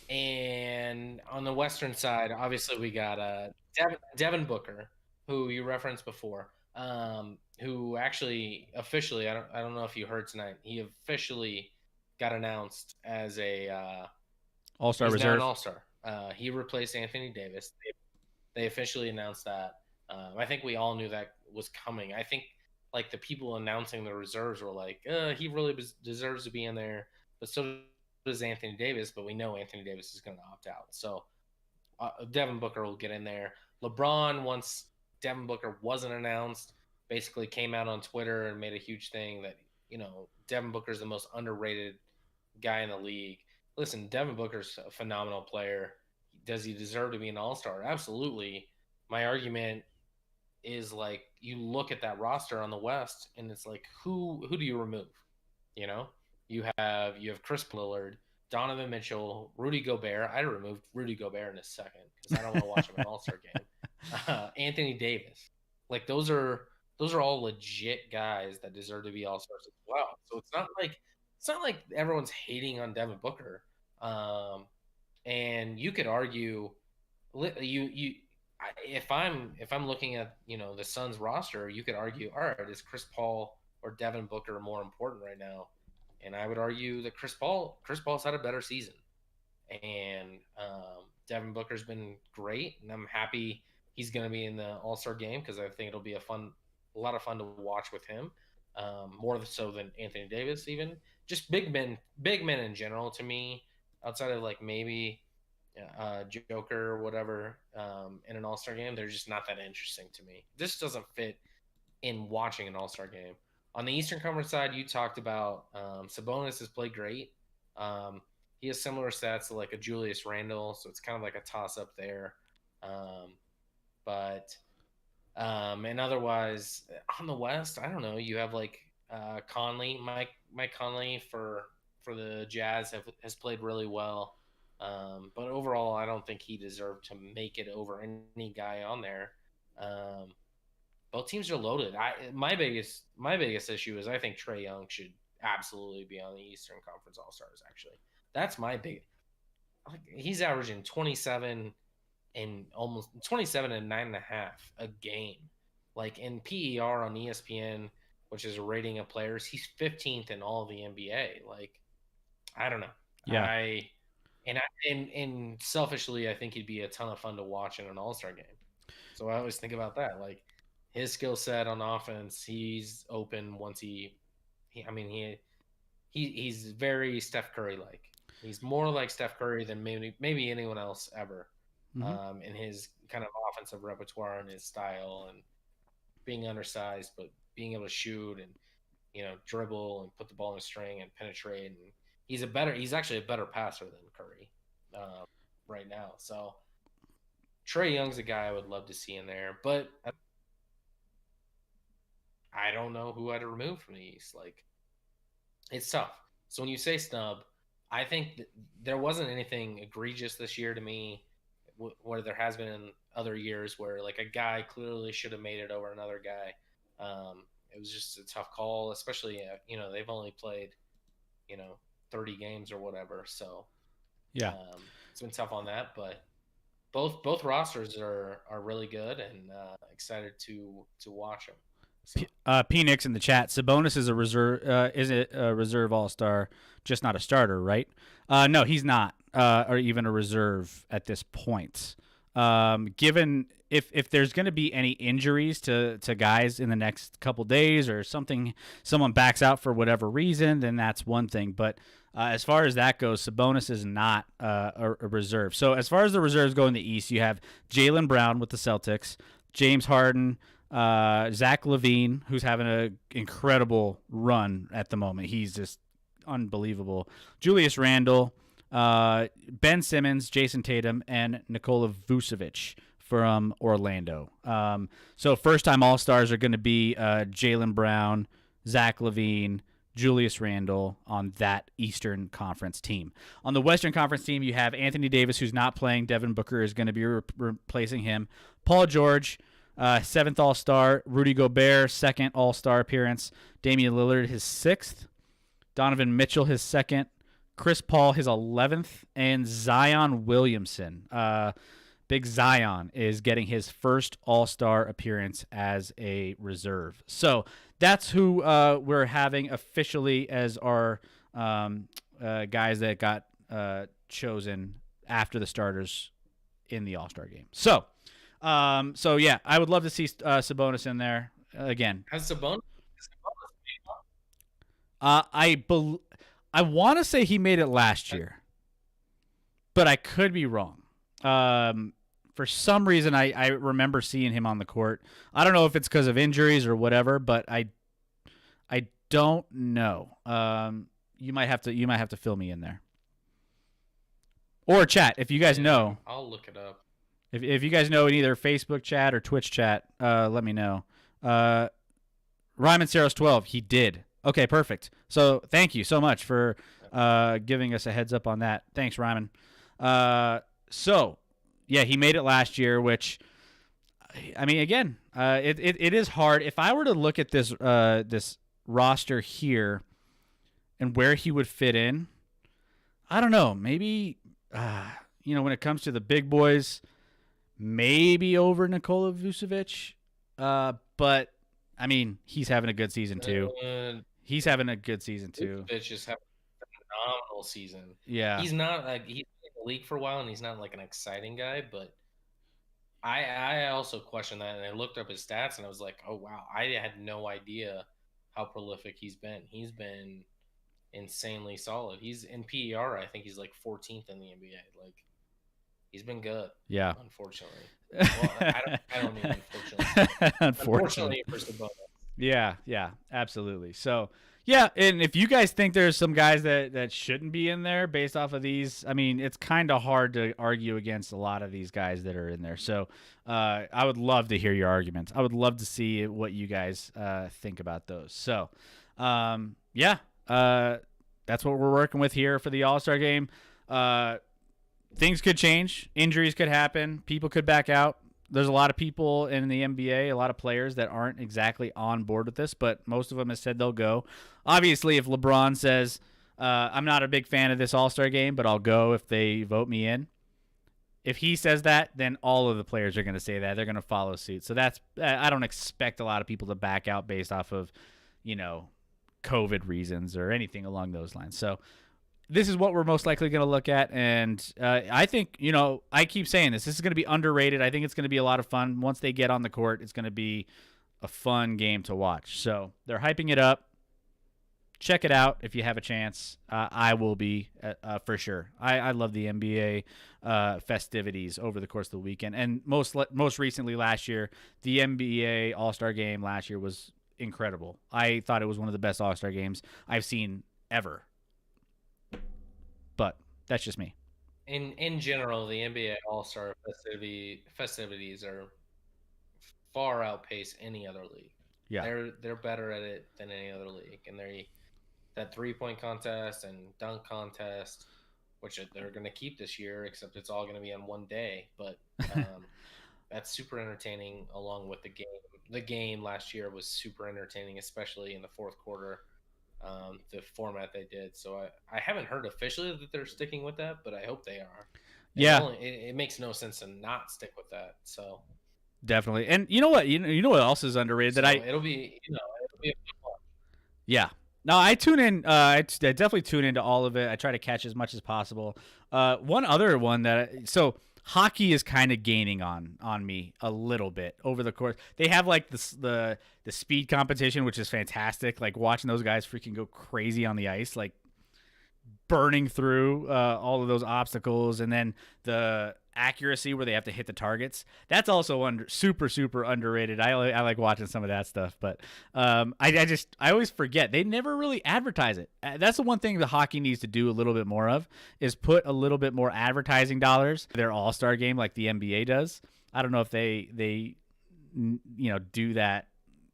And on the Western side, obviously we got Devin Booker, who you referenced before, who actually officially, I don't know if you heard tonight, he officially got announced as a All-Star reserve. Now an All-Star. He replaced Anthony Davis. They officially announced that. I think we all knew that was coming. I think like the people announcing the reserves were like, he really deserves to be in there, but so does Anthony Davis, but we know Anthony Davis is going to opt out. So Devin Booker will get in there. LeBron, once Devin Booker wasn't announced, basically came out on Twitter and made a huge thing that, Devin Booker is the most underrated guy in the league. Listen, Devin Booker's a phenomenal player. Does he deserve to be an All-Star? Absolutely. My argument is like you look at that roster on the West and it's like who do you remove? You have Chris Lillard, Donovan Mitchell, Rudy Gobert. I'd have removed Rudy Gobert in a second because I don't want to watch him in an All-Star game. Anthony Davis. Like those are all legit guys that deserve to be All-Stars as well. So it's not like everyone's hating on Devin Booker. And you could argue if I'm looking at, the Suns roster, you could argue, all right, is Chris Paul or Devin Booker more important right now? And I would argue that Chris Paul's had a better season, and Devin Booker's been great, and I'm happy he's going to be in the All-Star game because I think it'll be a lot of fun to watch with him, more so than Anthony Davis even. Just big men in general to me, outside of like maybe Joker or whatever in an All-Star game, they're just not that interesting to me. This doesn't fit in watching an All-Star game. On the Eastern Conference side, you talked about Sabonis has played great. He has similar stats to like a Julius Randle, so it's kind of like a toss-up there. And otherwise, on the West, I don't know. You have like Conley, Mike Conley for the Jazz has played really well. But overall, I don't think he deserved to make it over any guy on there. Um, both teams are loaded. My biggest issue is I think Trae Young should absolutely be on the Eastern Conference All Stars. Actually, that's my big. He's averaging 27 and almost 27 and 9.5 a game. Like in PER on ESPN, which is a rating of players, he's 15th in all of the NBA. Like, I don't know. Yeah. And selfishly, I think he'd be a ton of fun to watch in an All-Star game. So I always think about that. Like his skill set on offense, he's open once he's very Steph Curry like. He's more like Steph Curry than maybe anyone else ever. In his kind of offensive repertoire and his style and being undersized, but being able to shoot and dribble and put the ball in a string and penetrate. And he's actually a better passer than Curry right now. So Trae Young's a guy I would love to see in there, but I don't know who I'd remove from the East. Like, it's tough. So when you say snub, I think there wasn't anything egregious this year to me, where there has been in other years where like a guy clearly should have made it over another guy. It was just a tough call, especially they've only played 30 games or whatever, so Yeah. It's been tough on that, but both rosters are really good, and excited to watch them. So. P Nix in the chat. Sabonis is a reserve. Is it a reserve All-Star, just not a starter, right? No, he's not, or even a reserve at this point. Given if there's going to be any injuries to guys in the next couple days or someone backs out for whatever reason, then that's one thing. But as far as that goes, Sabonis is not a reserve. So as far as the reserves go in the East, you have Jaylen Brown with the Celtics, James Harden, Zach LaVine, who's having an incredible run at the moment. He's just unbelievable. Julius Randle, Ben Simmons, Jason Tatum, and Nikola Vucevic from Orlando. So first-time All-Stars are going to be Jaylen Brown, Zach LaVine, Julius Randle on that Eastern Conference team. On the Western Conference team, you have Anthony Davis, who's not playing. Devin Booker is going to be replacing him. Paul George, 7th All-Star. Rudy Gobert, 2nd All-Star appearance. Damian Lillard, his 6th. Donovan Mitchell, his 2nd. Chris Paul, his 11th. And Zion Williamson. Big Zion is getting his first All-Star appearance as a reserve. So that's who we're having officially as our guys that got chosen after the starters in the All-Star game. So yeah, I would love to see Sabonis in there again. Has Sabonis? I want to say he made it last year, but I could be wrong. For some reason, I remember seeing him on the court. I don't know if it's because of injuries or whatever, but I don't know. You might have to fill me in there, or chat if you guys know. I'll look it up. If you guys know in either Facebook chat or Twitch chat, let me know. Ryman Saros 12, he did. Okay, perfect. So thank you so much for giving us a heads up on that. Thanks, Ryman. So yeah, he made it last year, which, I mean, again, it is hard. If I were to look at this this roster here and where he would fit in, I don't know. Maybe, when it comes to the big boys, maybe over Nikola Vucevic. But, I mean, he's having a good season, too. He's having a good season, too. Vucevic just having a phenomenal season. Yeah. He's not like he's in the league for a while, and he's not like an exciting guy, but I also questioned that, and I looked up his stats, and I was like, oh wow, I had no idea how prolific he's been. He's been insanely solid. He's in PER, I think he's like 14th in the NBA. Like, he's been good. Yeah. Unfortunately. Well, I don't mean unfortunately. Unfortunately for Sabonis. Yeah, absolutely. So, yeah, and if you guys think there's some guys that shouldn't be in there based off of these, I mean, it's kind of hard to argue against a lot of these guys that are in there. So, I would love to hear your arguments. I would love to see what you guys think about those. So, yeah, that's what we're working with here for the All-Star game. things could change. Injuries could happen. People could back out. There's a lot of people in the NBA, a lot of players that aren't exactly on board with this, but most of them have said they'll go. Obviously, if LeBron says, I'm not a big fan of this All-Star game, but I'll go if they vote me in. If he says that, then all of the players are going to say that. They're going to follow suit. So I don't expect a lot of people to back out based off of, COVID reasons or anything along those lines. So this is what we're most likely going to look at. And I think, I keep saying this. This is going to be underrated. I think it's going to be a lot of fun. Once they get on the court, it's going to be a fun game to watch. So they're hyping it up. Check it out if you have a chance. I will be for sure. I love the NBA festivities over the course of the weekend. And most recently last year, the NBA All-Star Game last year was incredible. I thought it was one of the best All-Star games I've seen ever. But that's just me. In general, the NBA All-Star festivities are far outpace any other league. Yeah. They're better at it than any other league, and that 3-point contest and dunk contest, which they're going to keep this year, except it's all going to be on one day. But that's super entertaining along with the game. The game last year was super entertaining, especially in the fourth quarter, the format they did. So I haven't heard officially that they're sticking with that, but I hope they are. It makes no sense to not stick with that. So definitely. And you know what? You know what else is underrated? So it'll be a fun one. Yeah. No, I tune in. I definitely tune into all of it. I try to catch as much as possible. One other one so hockey is kind of gaining on me a little bit over the course. They have like the speed competition, which is fantastic. Like watching those guys freaking go crazy on the ice, like burning through all of those obstacles, and then the accuracy where they have to hit the targets. That's also super underrated. I like watching some of that stuff, but I always forget they never really advertise it. That's the one thing the hockey needs to do a little bit more of, is put a little bit more advertising dollars their All-Star game like the NBA does. I don't know if they do that,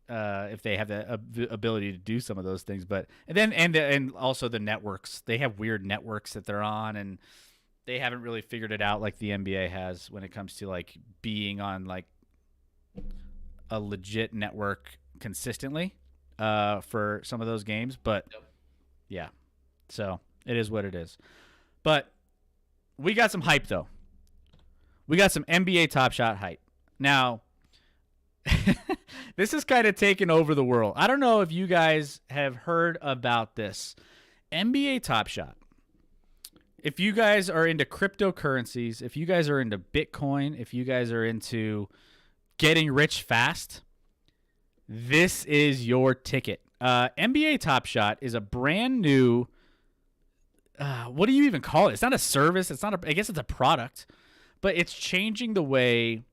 if they have the ability to do some of those things, but and also the networks. They have weird networks that they're on, and they haven't really figured it out like the NBA has when it comes to like being on like a legit network consistently for some of those games. But yeah, so it is what it is. But we got some hype though. We got some NBA TopShot hype. Now, this is kind of taken over the world. I don't know if you guys have heard about this. NBA TopShot. If you guys are into cryptocurrencies, if you guys are into Bitcoin, if you guys are into getting rich fast, this is your ticket. NBA TopShot is a brand new, what do you even call it? It's not a service. I guess it's a product, but it's changing the way.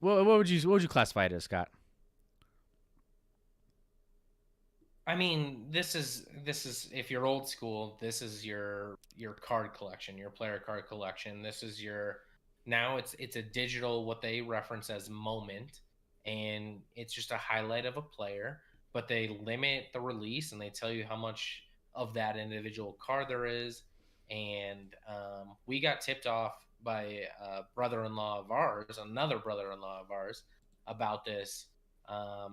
What would you classify it as, Scott? I mean, this is if you're old school, this is your card collection, your player card collection. This is now it's a digital, what they reference as moment, and it's just a highlight of a player, but they limit the release and they tell you how much of that individual card there is. And we got tipped off by another brother-in-law of ours about this.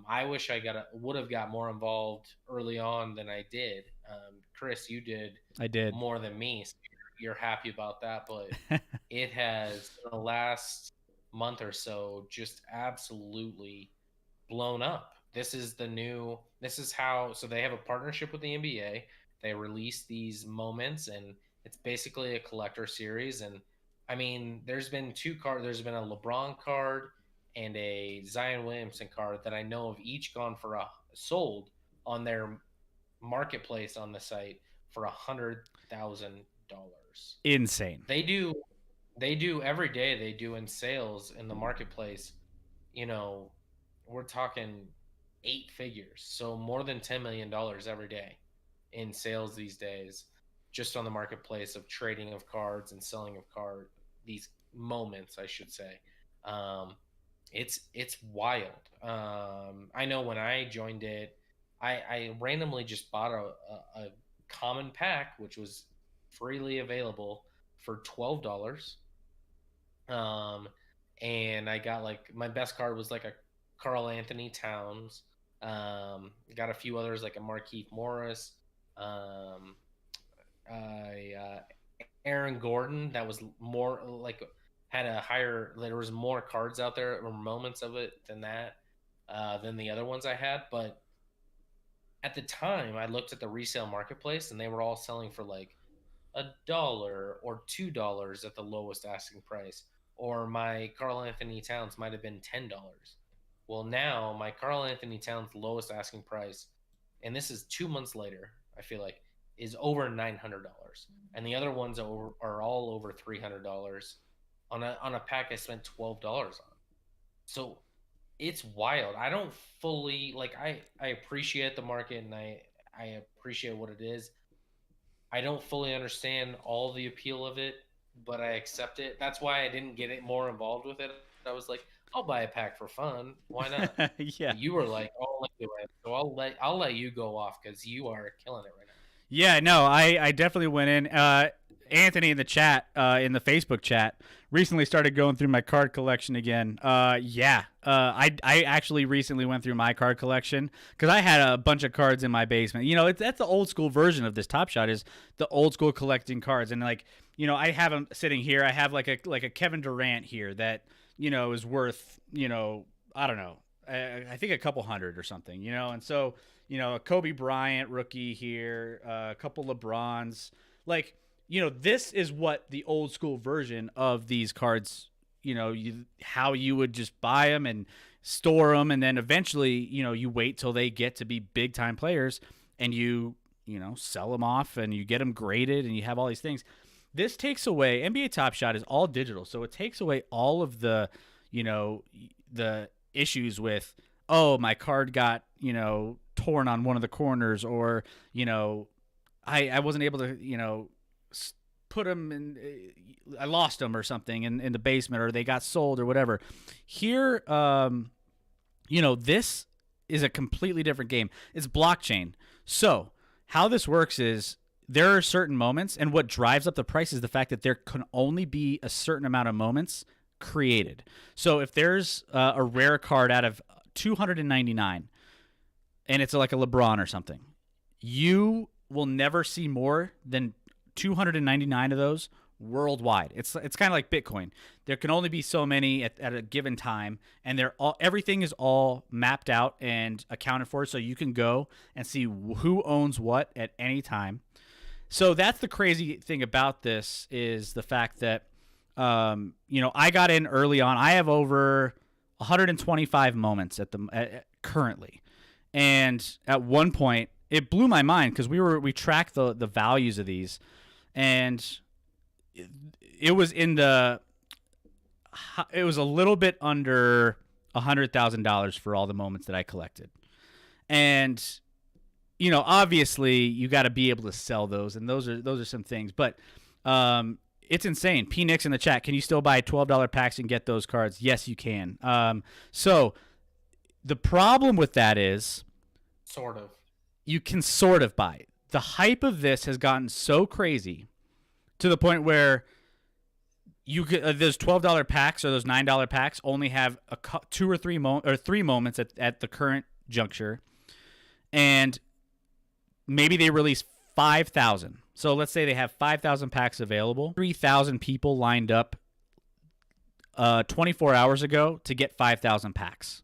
I wish I would have got more involved early on than I did. Chris, you did. I did more than me. So you're happy about that, but it has in the last month or so just absolutely blown up. This is how. So they have a partnership with the NBA. They release these moments, and it's basically a collector series. And I mean, there's been two cards. There's been a LeBron card and a Zion Williamson card that I know of each gone for sold on their marketplace on the site for $100,000. Insane. They do every day. They do in sales in the marketplace. We're talking 8 figures, so more than $10 million every day in sales these days, just on the marketplace of trading of cards and selling of these moments, I should say. It's wild. I know when I joined it, I randomly just bought a common pack, which was freely available for $12. And I got like my best card was like a Karl Anthony Towns. Got a few others like a Markieff Morris. Aaron Gordon that was more like had a higher. There was more cards out there or moments of it than that than the other ones I had. But at the time, I looked at the resale marketplace and they were all selling for like $1 or $2 at the lowest asking price. Or my Karl Anthony Towns might have been $10. Well, now my Karl Anthony Towns lowest asking price, and this is 2 months later, I feel like, is over $900, and the other ones are all over $300 on a pack I spent $12 on. So it's wild. I don't fully like. I appreciate the market and I appreciate what it is. I don't fully understand all the appeal of it, but I accept it. That's why I didn't get it more involved with it. I was like, I'll buy a pack for fun. Why not? Yeah. You were like, oh, let's do it. So I'll let you go off because you are killing it right now. Yeah, no, I definitely went in. Anthony in the chat, in the Facebook chat, recently started going through my card collection again. I actually recently went through my card collection because I had a bunch of cards in my basement. You know, that's the old school version of this Top Shot is the old school collecting cards, and like, you know, I have them sitting here. I have like a Kevin Durant here that, you know, is worth, you know, I don't know, I think a couple hundred or something, you know, and so, you know, a Kobe Bryant rookie here, a couple LeBrons, like, you know, this is what the old school version of these cards, you know, how you would just buy them and store them. And then eventually, you know, you wait till they get to be big time players and you know, sell them off and you get them graded and you have all these things. This takes away, NBA Top Shot is all digital. So it takes away all of the, you know, the issues with, oh, my card got, you know, torn on one of the corners, or, you know, I wasn't able to, you know, put them in, I lost them or something in the basement, or they got sold or whatever. Here, you know, this is a completely different game. It's blockchain. So how this works is there are certain moments, and what drives up the price is the fact that there can only be a certain amount of moments created. So if there's a rare card out of 299 and it's like a LeBron or something, you will never see more than 299 of those worldwide. It's kind of like Bitcoin. There can only be so many at a given time, and everything is all mapped out and accounted for, so you can go and see who owns what at any time. So that's the crazy thing about this, is the fact that you know, I got in early on. I have over 125 moments currently, and at one point it blew my mind because we tracked the values of these, and it was a little bit under $100,000 for all the moments that I collected. And, you know, obviously you got to be able to sell those, and those are some things, but it's insane. P Nix in the chat, can you still buy $12 packs and get those cards? Yes, you can. So the problem with that is sort of. You can sort of buy it. The hype of this has gotten so crazy to the point where you could, those $12 packs or those $9 packs only have two or three moments at the current juncture, and maybe they release 5,000. So let's say they have 5,000 packs available. 3,000 people lined up 24 hours ago to get 5,000 packs.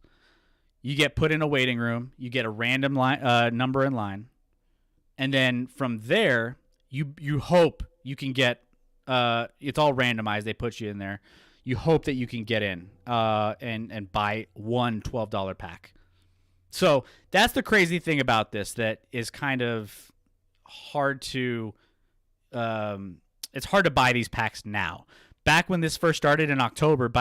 You get put in a waiting room. You get a random number in line. And then from there, you hope you can get it's all randomized. They put you in there. You hope that you can get in and buy one $12 pack. So that's the crazy thing about this that is kind of hard to it's hard to buy these packs now. Back when this first started in October,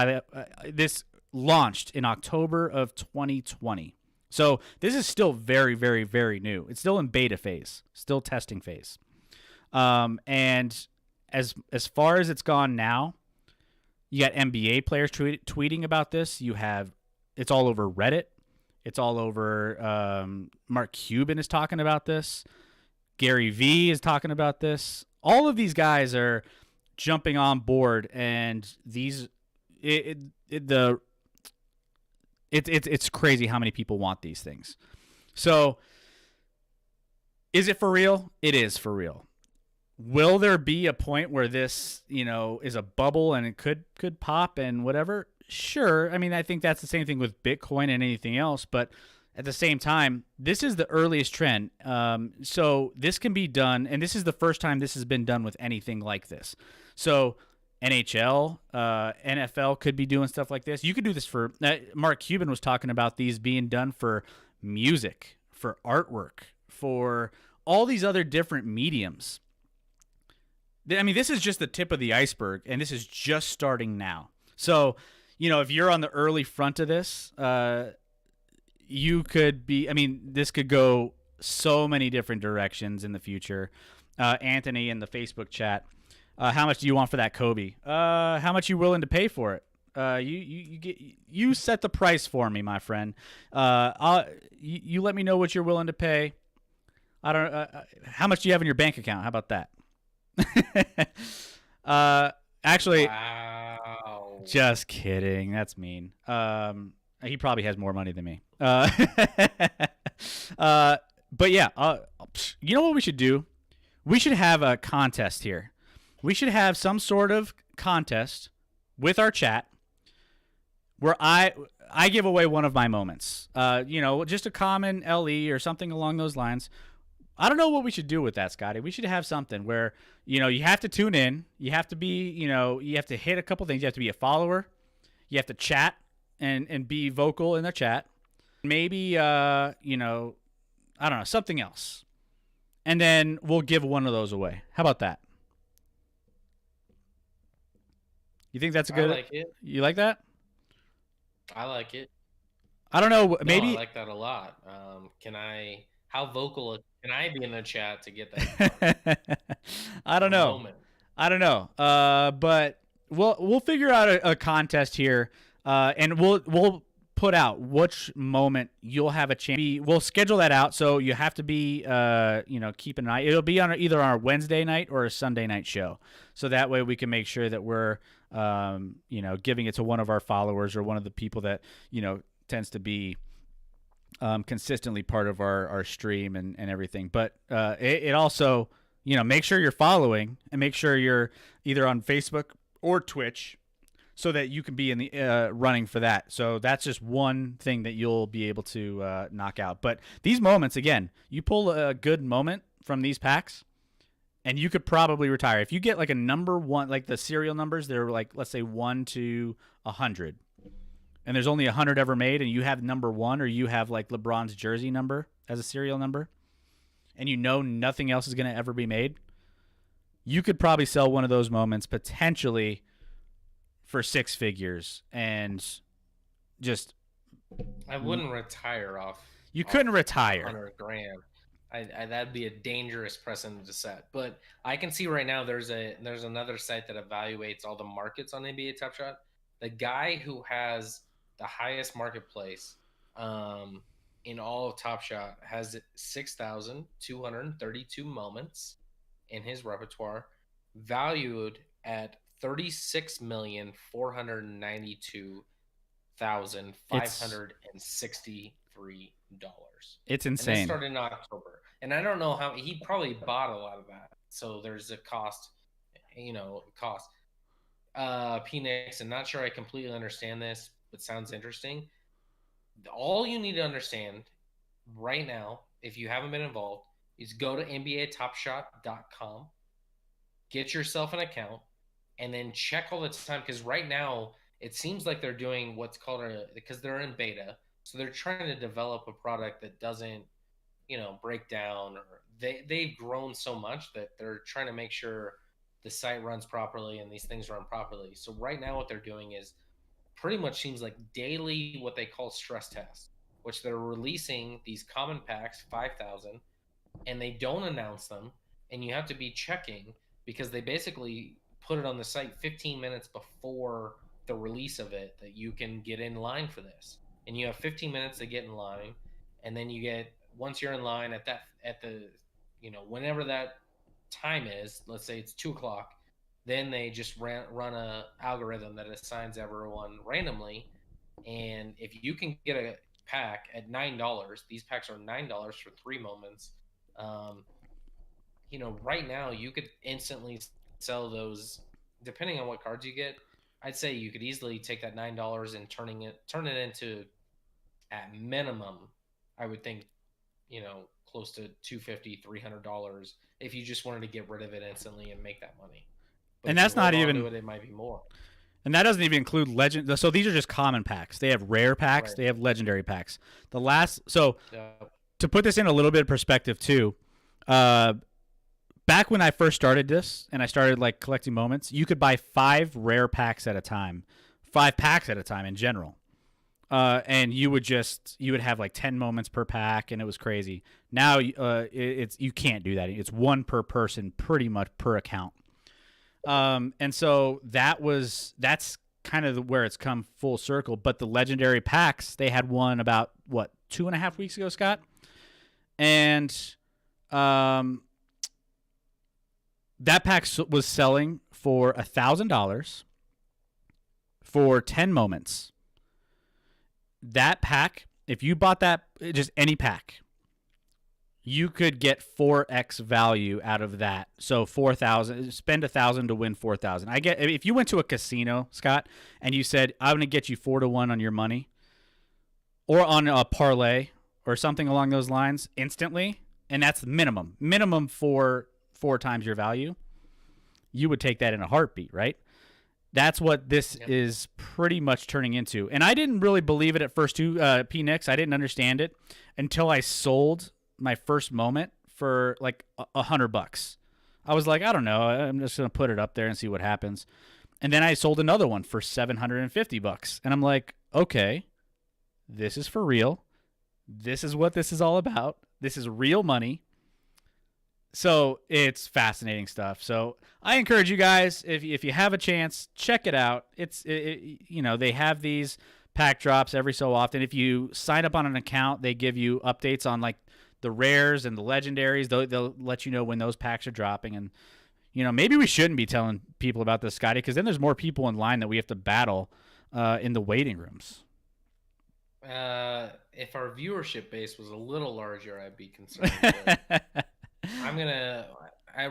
this launched in October of 2020. So this is still very, very, very new. It's still in beta phase, still testing phase. And as far as it's gone now, you got NBA players tweeting about this. It's all over Reddit. It's all over. Mark Cuban is talking about this. Gary V is talking about this. All of these guys are jumping on board, and these it's crazy how many people want these things. So is it for real? It is for real. Will there be a point where this, is a bubble and it could pop and whatever? Sure. I mean, I think that's the same thing with Bitcoin and anything else, but at the same time, this is the earliest trend. So this can be done, and this is the first time this has been done with anything like this. So NHL, NFL could be doing stuff like this. You could do this for Mark Cuban was talking about these being done for music, for artwork, for all these other different mediums. I mean, this is just the tip of the iceberg, and this is just starting now. So, if you're on the early front of this, you could be, this could go so many different directions in the future. Anthony in the Facebook chat, how much do you want for that Kobe? How much you willing to pay for it? You set the price for me, my friend. You let me know what you're willing to pay. I don't. How much do you have in your bank account? How about that? Actually, wow. Just kidding. That's mean. He probably has more money than me. But yeah, you know what we should do? We should have a contest here. We should have some sort of contest with our chat where I give away one of my moments. Just a common LE or something along those lines. I don't know what we should do with that, Scotty. We should have something where, you have to tune in. You have to be, you have to hit a couple things. You have to be a follower. You have to chat and be vocal in the chat. Maybe, I don't know, something else. And then we'll give one of those away. How about that? You think that's a good? I like it. You like that? I like it. I don't know. Maybe I like that a lot. How vocal can I be in the chat to get that? I don't know. Moment? I don't know. But we'll figure out a contest here, and we'll put out which moment you'll have a chance. We'll schedule that out, so you have to be, keep an eye. It'll be on either our Wednesday night or a Sunday night show, so that way we can make sure that we're, giving it to one of our followers or one of the people that tends to be consistently part of our stream and everything. But it also, make sure you're following and make sure you're either on Facebook or Twitch, so that you can be in the running for that. So that's just one thing that you'll be able to knock out. But these moments, again, you pull a good moment from these packs, and you could probably retire. If you get like a number one, like the serial numbers, they're like, let's say 1 to 100. And there's only 100 ever made, and you have number 1, or you have like LeBron's jersey number as a serial number, and nothing else is going to ever be made, you could probably sell one of those moments potentially for 6 figures, and just I wouldn't retire off. You couldn't retire. 100 grand. That'd be a dangerous precedent to set. But I can see right now there's another site that evaluates all the markets on NBA Top Shot. The guy who has the highest marketplace in all of Top Shot has 6,232 moments in his repertoire, valued at $36,492,563. It's insane. And this started in October, and I don't know how he probably bought a lot of that. So there's a cost. Phoenix, I'm not sure I completely understand this, but sounds interesting. All you need to understand right now, if you haven't been involved, is go to NBATopShot.com, get yourself an account, and then check all the time, because right now it seems like they're doing what's called because they're in beta, so they're trying to develop a product that doesn't, break down, or they've grown so much that they're trying to make sure the site runs properly and these things run properly. So right now what they're doing is pretty much seems like daily what they call stress tests, which they're releasing these common packs, 5,000, and they don't announce them, and you have to be checking because they basically put it on the site 15 minutes before the release of it that you can get in line for this. And you have 15 minutes to get in line, and then you get, once you're in line whenever that time is, let's say it's 2:00, Then they just run a algorithm that assigns everyone randomly, and if you can get a pack at $9, these packs are $9 for 3 moments. Um, right now you could instantly sell those, depending on what cards you get. I'd say you could easily take that $9 and turn it into, at minimum, I would think, close to $250, $300 if you just wanted to get rid of it instantly and make that money. But And if you that's not hold on even. to it, it might be more. And that doesn't even include legend. So these are just common packs. They have rare packs. Right. They have legendary packs. So Yep. to put this in a little bit of perspective too, back when I first started this and I started like collecting moments, you could buy 5 rare packs at a time, 5 packs at a time in general. And you would have like 10 moments per pack, and it was crazy. Now you can't do that. It's 1 per person, pretty much per account. And so that's kind of where it's come full circle. But the legendary packs, they had one about 2.5 weeks ago, Scott, and that pack was selling for $1,000 for 10 moments. That pack, if you bought that, just any pack, you could get 4x value out of that. So 4,000, spend 1,000 to win 4,000. I get, if you went to a casino, Scott, and you said, I'm going to get you 4-1 on your money, or on a parlay or something along those lines instantly, and that's minimum for 4 times your value, you would take that in a heartbeat, right? That's what this is pretty much turning into. And I didn't really believe it at first too, P-Nix. I didn't understand it until I sold my first moment for like $100. I was like, I don't know. I'm just going to put it up there and see what happens. And then I sold another one for $750. And I'm like, okay, this is for real. This is what this is all about. This is real money. So it's fascinating stuff. So I encourage you guys, if you have a chance, check it out. They have these pack drops every so often. If you sign up on an account, they give you updates on like the rares and the legendaries. They'll let you know when those packs are dropping. And maybe we shouldn't be telling people about this, Scotty, because then there's more people in line that we have to battle in the waiting rooms. If our viewership base was a little larger, I'd be concerned.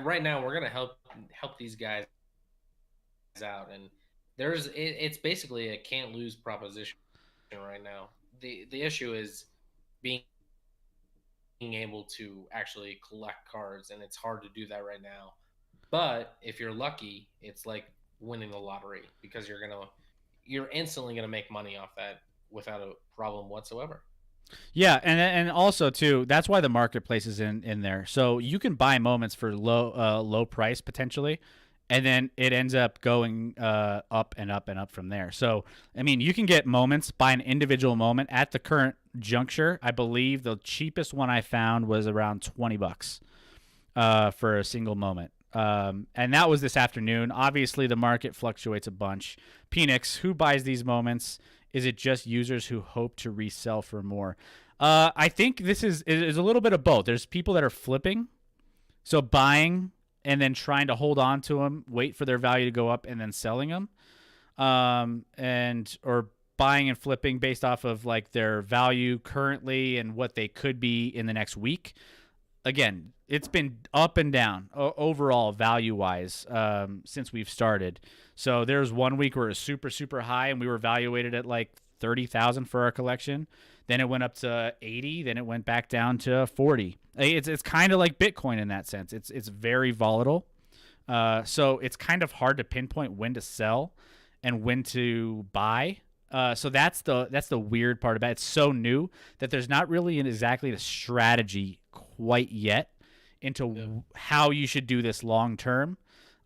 Right now we're gonna help these guys out, and it's basically a can't lose proposition right now. The issue is being able to actually collect cards, and it's hard to do that right now. But if you're lucky, it's like winning the lottery, because you're instantly gonna make money off that without a problem whatsoever. Yeah, and also too, that's why the marketplace is in there. So you can buy moments for low price potentially, and then it ends up going up and up and up from there. So I mean, you can get moments, buy an individual moment at the current juncture. I believe the cheapest one I found was around $20 for a single moment. And that was this afternoon. Obviously, the market fluctuates a bunch. P-Nix, who buys these moments? Is it just users who hope to resell for more? I think this is a little bit of both. There's people that are flipping, so buying and then trying to hold on to them, wait for their value to go up, and then selling them, or buying and flipping based off of like their value currently and what they could be in the next week. Again, it's been up and down overall value-wise since we've started. So there's 1 week where it was super, super high, and we were evaluated at like $30,000 for our collection. Then it went up to 80. Then it went back down to 40. It's kind of like Bitcoin in that sense. It's very volatile. So it's kind of hard to pinpoint when to sell and when to buy. So that's the weird part about it. It's so new that there's not really exactly a strategy quite yet into how you should do this long term.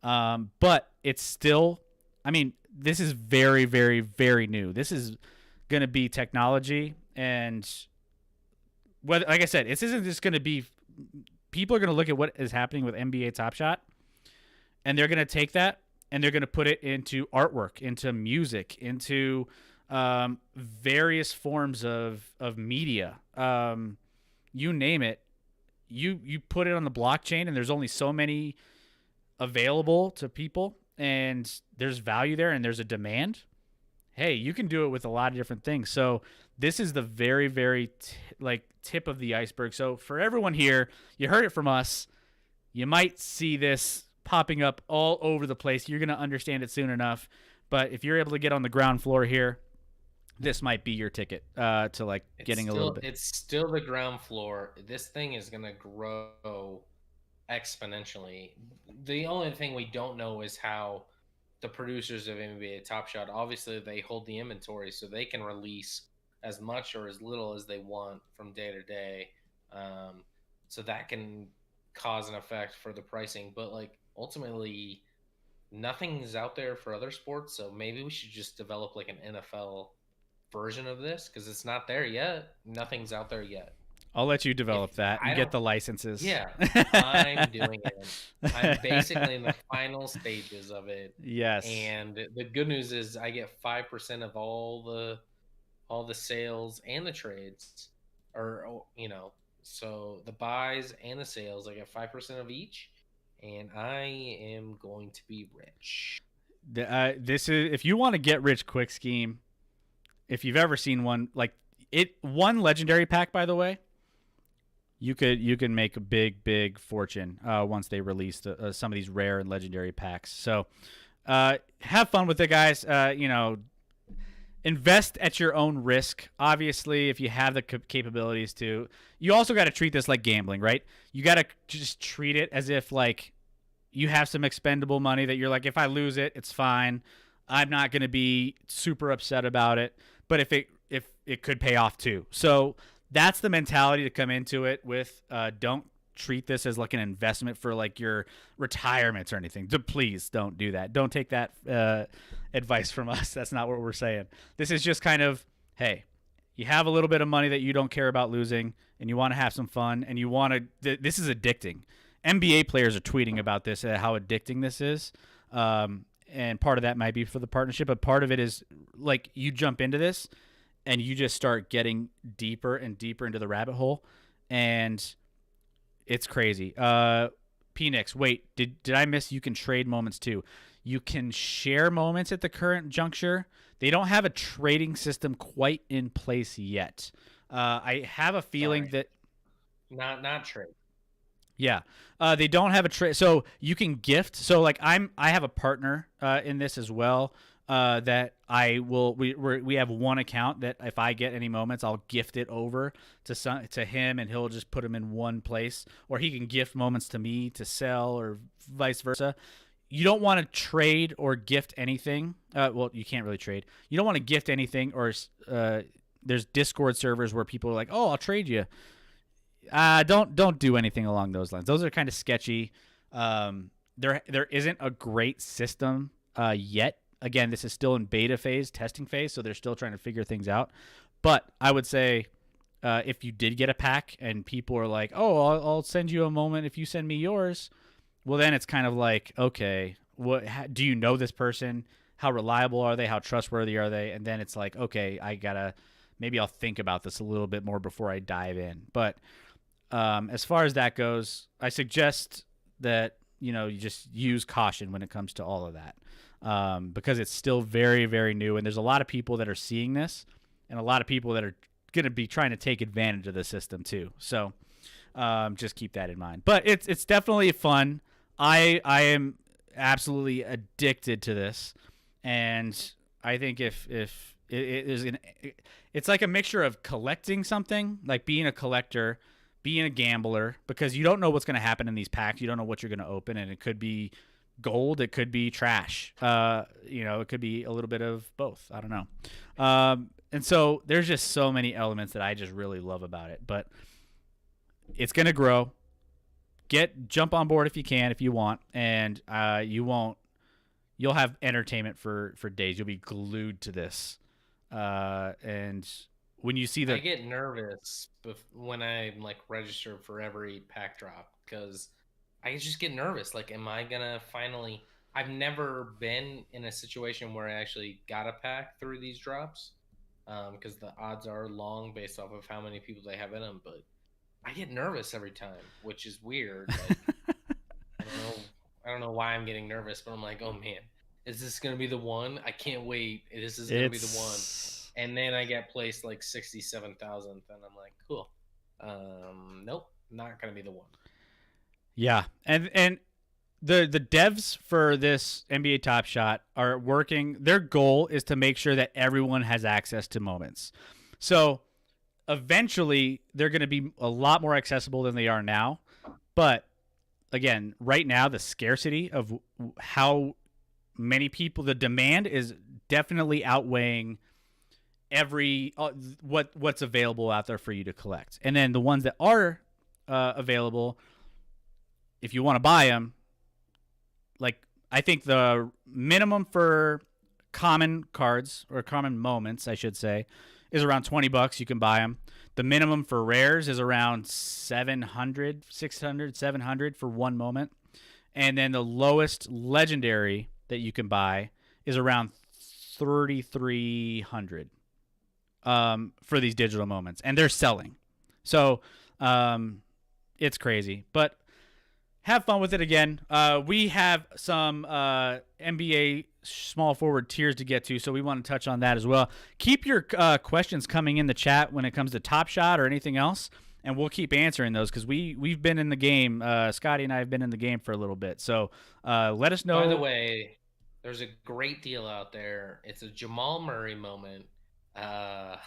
But it's still, I mean, this is very, very, very new. This is going to be technology, and whether, like I said, this isn't just going to be, people are going to look at what is happening with NBA TopShot, and they're going to take that and they're going to put it into artwork, into music, into various forms of media. You name it. You put it on the blockchain, and there's only so many available to people, and there's value there and there's a demand, hey, you can do it with a lot of different things. So this is the very, very tip of the iceberg. So for everyone here, you heard it from us. You might see this popping up all over the place. You're going to understand it soon enough. But if you're able to get on the ground floor here, this might be your ticket to like getting a little bit. It's still the ground floor. This thing is going to grow exponentially. The only thing we don't know is how the producers of NBA Top Shot, obviously they hold the inventory, so they can release as much or as little as they want from day to day. So that can cause an effect for the pricing. But like ultimately, nothing's out there for other sports, so maybe we should just develop like an NFL version of this because it's not there yet. Nothing's out there yet. I'll let you develop that and get the licenses. Yeah, I'm doing it. I'm basically in the final stages of it. Yes. And the good news is I get 5% of all the sales and the trades, or so the buys and the sales, I get 5% of each, and I am going to be rich. This is if you want to get rich quick scheme. If you've ever seen one like it, one legendary pack, by the way. You can make a big fortune once they release some of these rare and legendary packs. So have fun with it, guys. Invest at your own risk. Obviously, if you have the capabilities to, you also got to treat this like gambling, right? You got to just treat it as if like you have some expendable money that you're like, if I lose it, it's fine. I'm not going to be super upset about it. But if it could pay off too. So that's the mentality to come into it with. Don't treat this as like an investment for like your retirements or anything. Please don't do that. Don't take that advice from us. That's not what we're saying. This is just kind of, hey, you have a little bit of money that you don't care about losing and you want to have some fun and you want to, this is addicting. NBA players are tweeting about this, how addicting this is. And part of that might be for the partnership, but part of it is like you jump into this and you just start getting deeper and deeper into the rabbit hole, and it's crazy. Phoenix, wait, did I miss? You can trade moments too. You can share moments at the current juncture. They don't have a trading system quite in place yet. I have a feeling that not trade. Yeah, they don't have a trade, so you can gift. So like I have a partner in this as well. That I will. We have one account that if I get any moments, I'll gift it over to him, and he'll just put them in one place, or he can gift moments to me to sell, or vice versa. You don't want to trade or gift anything. Well, you can't really trade. You don't want to gift anything, or there's Discord servers where people are like, "Oh, I'll trade you." Don't do anything along those lines. Those are kind of sketchy. There isn't a great system yet. Again, this is still in beta phase, testing phase, so they're still trying to figure things out. But I would say if you did get a pack and people are like, "Oh, I'll send you a moment if you send me yours," well, then it's kind of like, okay, do you know this person? How reliable are they? How trustworthy are they? And then it's like, okay, maybe I'll think about this a little bit more before I dive in. But as far as that goes, I suggest that you just use caution when it comes to all of that. Because it's still very, very new, and there's a lot of people that are seeing this, and a lot of people that are going to be trying to take advantage of the system too. So just keep that in mind. But it's definitely fun. I am absolutely addicted to this, and I think if it's like a mixture of collecting something, like being a collector, being a gambler, because you don't know what's going to happen in these packs. You don't know what you're going to open, and it could be gold, it could be trash, it could be a little bit of both. I don't know. And so there's just so many elements that I just really love about it, but it's going to grow. Jump on board if you can, if you want, and you'll have entertainment for days. You'll be glued to this. And when you see I get nervous when I'm like registered for every pack drop, because I just get nervous. Like, am I gonna finally? I've never been in a situation where I actually got a pack through these drops, because the odds are long based off of how many people they have in them. But I get nervous every time, which is weird. Like, I don't know. I don't know why I'm getting nervous, but I'm like, oh man, is this gonna be the one? I can't wait. This is gonna be the one. And then I get placed like 67,000th, and I'm like, cool. Nope, not gonna be the one. Yeah, and the devs for this NBA Top Shot are working. Their goal is to make sure that everyone has access to moments. So eventually, they're going to be a lot more accessible than they are now. But again, right now, the scarcity of how many people, the demand is definitely outweighing what's available out there for you to collect. And then the ones that are available, if you want to buy them, like I think the minimum for common cards or common moments, I should say, is around $20. You can buy them. The minimum for rares is around 700, 600, 700 for one moment. And then the lowest legendary that you can buy is around 3,300 for these digital moments. And they're selling. So it's crazy. But have fun with it again. We have some NBA small forward tiers to get to, so we want to touch on that as well. Keep your questions coming in the chat when it comes to Top Shot or anything else, and we'll keep answering those because we've been in the game. Scotty and I have been in the game for a little bit, so let us know. By the way, there's a great deal out there. It's a Jamal Murray moment for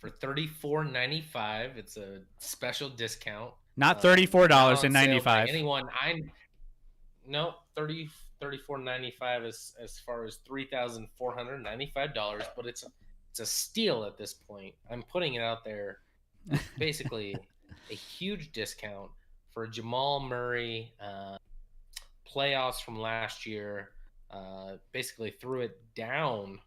$34.95. It's a special discount. Not $34.95. Anyone, nope, $34.95 as far as $3,495, but it's a steal at this point. I'm putting it out there, basically a huge discount for Jamal Murray playoffs from last year. Basically threw it down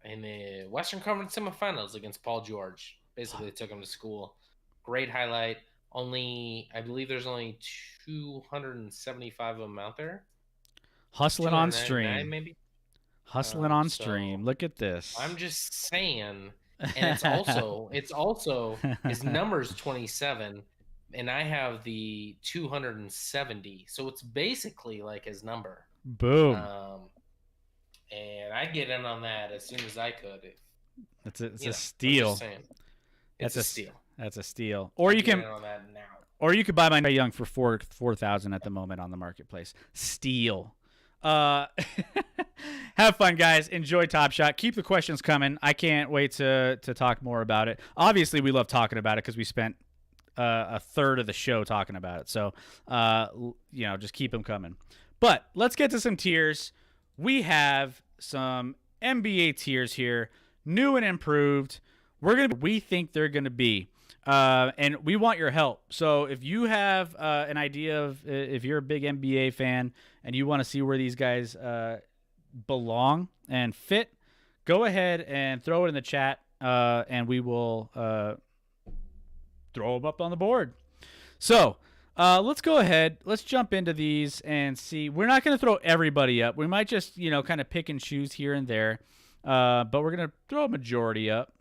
in the Western Conference semifinals against Paul George. Basically took him to school. Great highlight. I believe there's only 275 of them out there. Hustling on stream. Maybe. Hustling on stream. Look at this. I'm just saying. And it's also his number's 27, and I have the 270. So it's basically like his number. Boom. And I get in on that as soon as I could. It's a steal. It's a steal. That's a steal. Or you can on that now. Or you could buy my Trae Young for $4,000 at the moment on the marketplace. Steal. Have fun, guys. Enjoy Top Shot. Keep the questions coming. I can't wait to talk more about it. Obviously, we love talking about it because we spent a third of the show talking about it. So, just keep them coming. But let's get to some tiers. We have some NBA tiers here, new and improved. We think they're gonna be, and we want your help. So if you have an idea of if you're a big NBA fan and you want to see where these guys belong and fit, go ahead and throw it in the chat, and we will throw them up on the board. So. Let's go ahead. Let's jump into these and see. We're not going to throw everybody up. We might just, kind of pick and choose here and there. But we're going to throw a majority up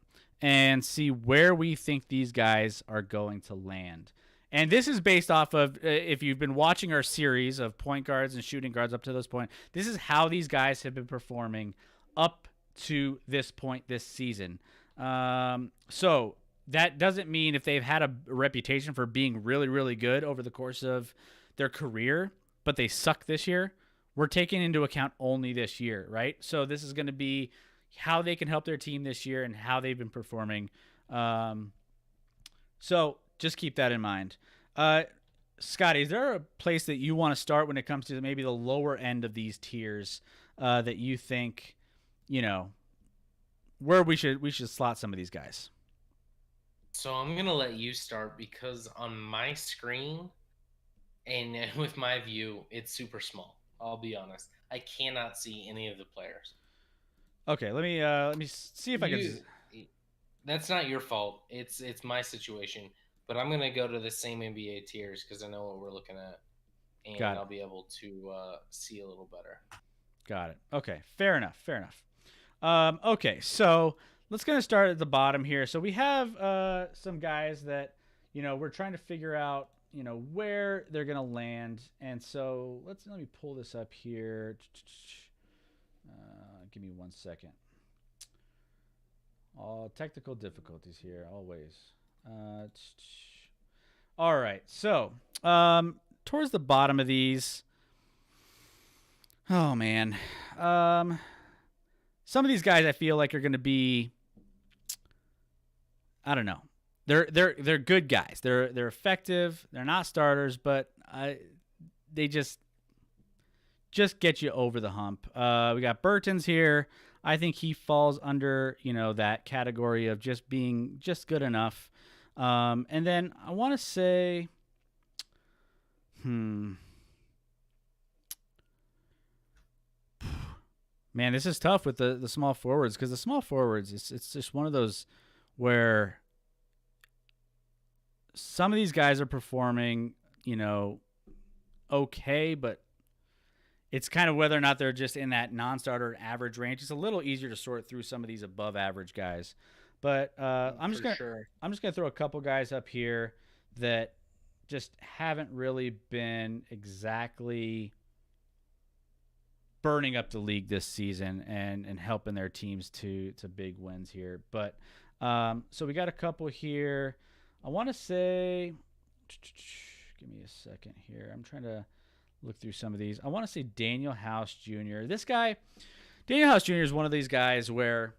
and see where we think these guys are going to land. And this is based off of, if you've been watching our series of point guards and shooting guards up to this point, this is how these guys have been performing up to this point this season. So that doesn't mean if they've had a reputation for being really, really good over the course of their career, but they suck this year, we're taking into account only this year, right? So this is going to be how they can help their team this year and how they've been performing. So just keep that in mind. Scotty, is there a place that you want to start when it comes to maybe the lower end of these tiers that you think, where we should slot some of these guys? So I'm going to let you start because on my screen and with my view, it's super small. I'll be honest. I cannot see any of the players. Okay, let me see if I can. That's not your fault. It's my situation. But I'm going to go to the same NBA tiers because I know what we're looking at. And I'll be able to see a little better. Got it. Okay, fair enough. Okay, so let's kind of start at the bottom here. So we have some guys that, we're trying to figure out where they're gonna land. And so let me pull this up here. Give me 1 second. All technical difficulties here, always. All right, so towards the bottom of these, oh man, some of these guys I feel like are going to be, I don't know, they're good guys. They're effective. They're not starters, but they just get you over the hump. We got Burton's here. I think he falls under, that category of just being just good enough. And then I want to say, man, this is tough with the small forwards, because the small forwards, it's just one of those where some of these guys are performing, okay, but it's kind of whether or not they're just in that non-starter average range. It's a little easier to sort through some of these above average guys. But I'm just gonna throw a couple guys up here that just haven't really been exactly burning up the league this season and helping their teams to big wins here. But so we got a couple here. I want to say, give me a second here. I'm trying to look through some of these. I want to say Daniel House Jr. This guy, Daniel House Jr. is one of these guys where,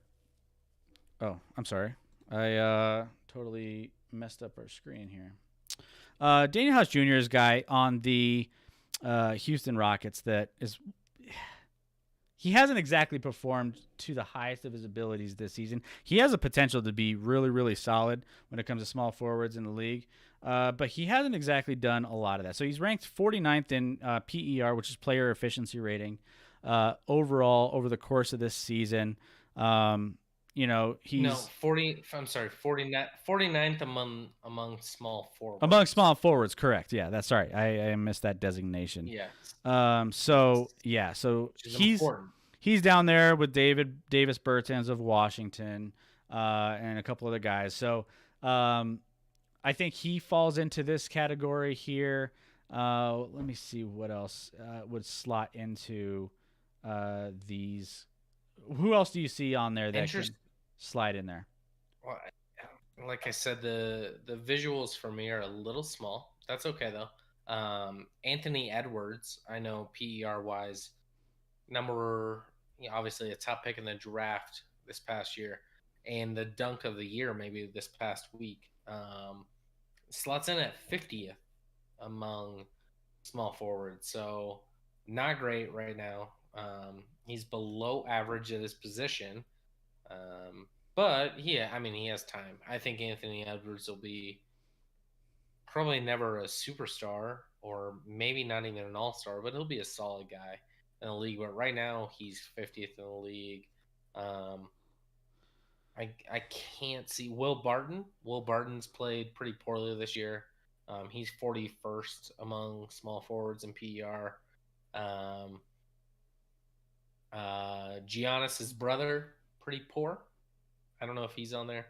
oh, I'm sorry. I totally messed up our screen here. Daniel House Jr. is a guy on the Houston Rockets that is, he hasn't exactly performed to the highest of his abilities this season. He has a potential to be really, really solid when it comes to small forwards in the league. But he hasn't exactly done a lot of that. So he's ranked 49th in PER, which is player efficiency rating, overall over the course of this season. He's 49th among small forwards. Among small forwards, correct? Yeah, that's right. I missed that designation. Yeah. So important. He's down there with Davis Bertans of Washington, and a couple other guys. So I think he falls into this category here. Let me see what else would slot into these. Who else do you see on there that can slide in there? Well, like I said, the visuals for me are a little small. That's okay though. Anthony Edwards, I know PER wise, obviously a top pick in the draft this past year, and the dunk of the year maybe this past week. Slots in at 50th among small forwards, so not great right now. He's below average at his position, but he has time. I think Anthony Edwards will be probably never a superstar, or maybe not even an all-star, but he'll be a solid guy in the league. But right now, he's 50th in the league. I can't see Will Barton. Will Barton's played pretty poorly this year. He's 41st among small forwards in PER. Giannis's brother, pretty poor. I don't know if he's on there.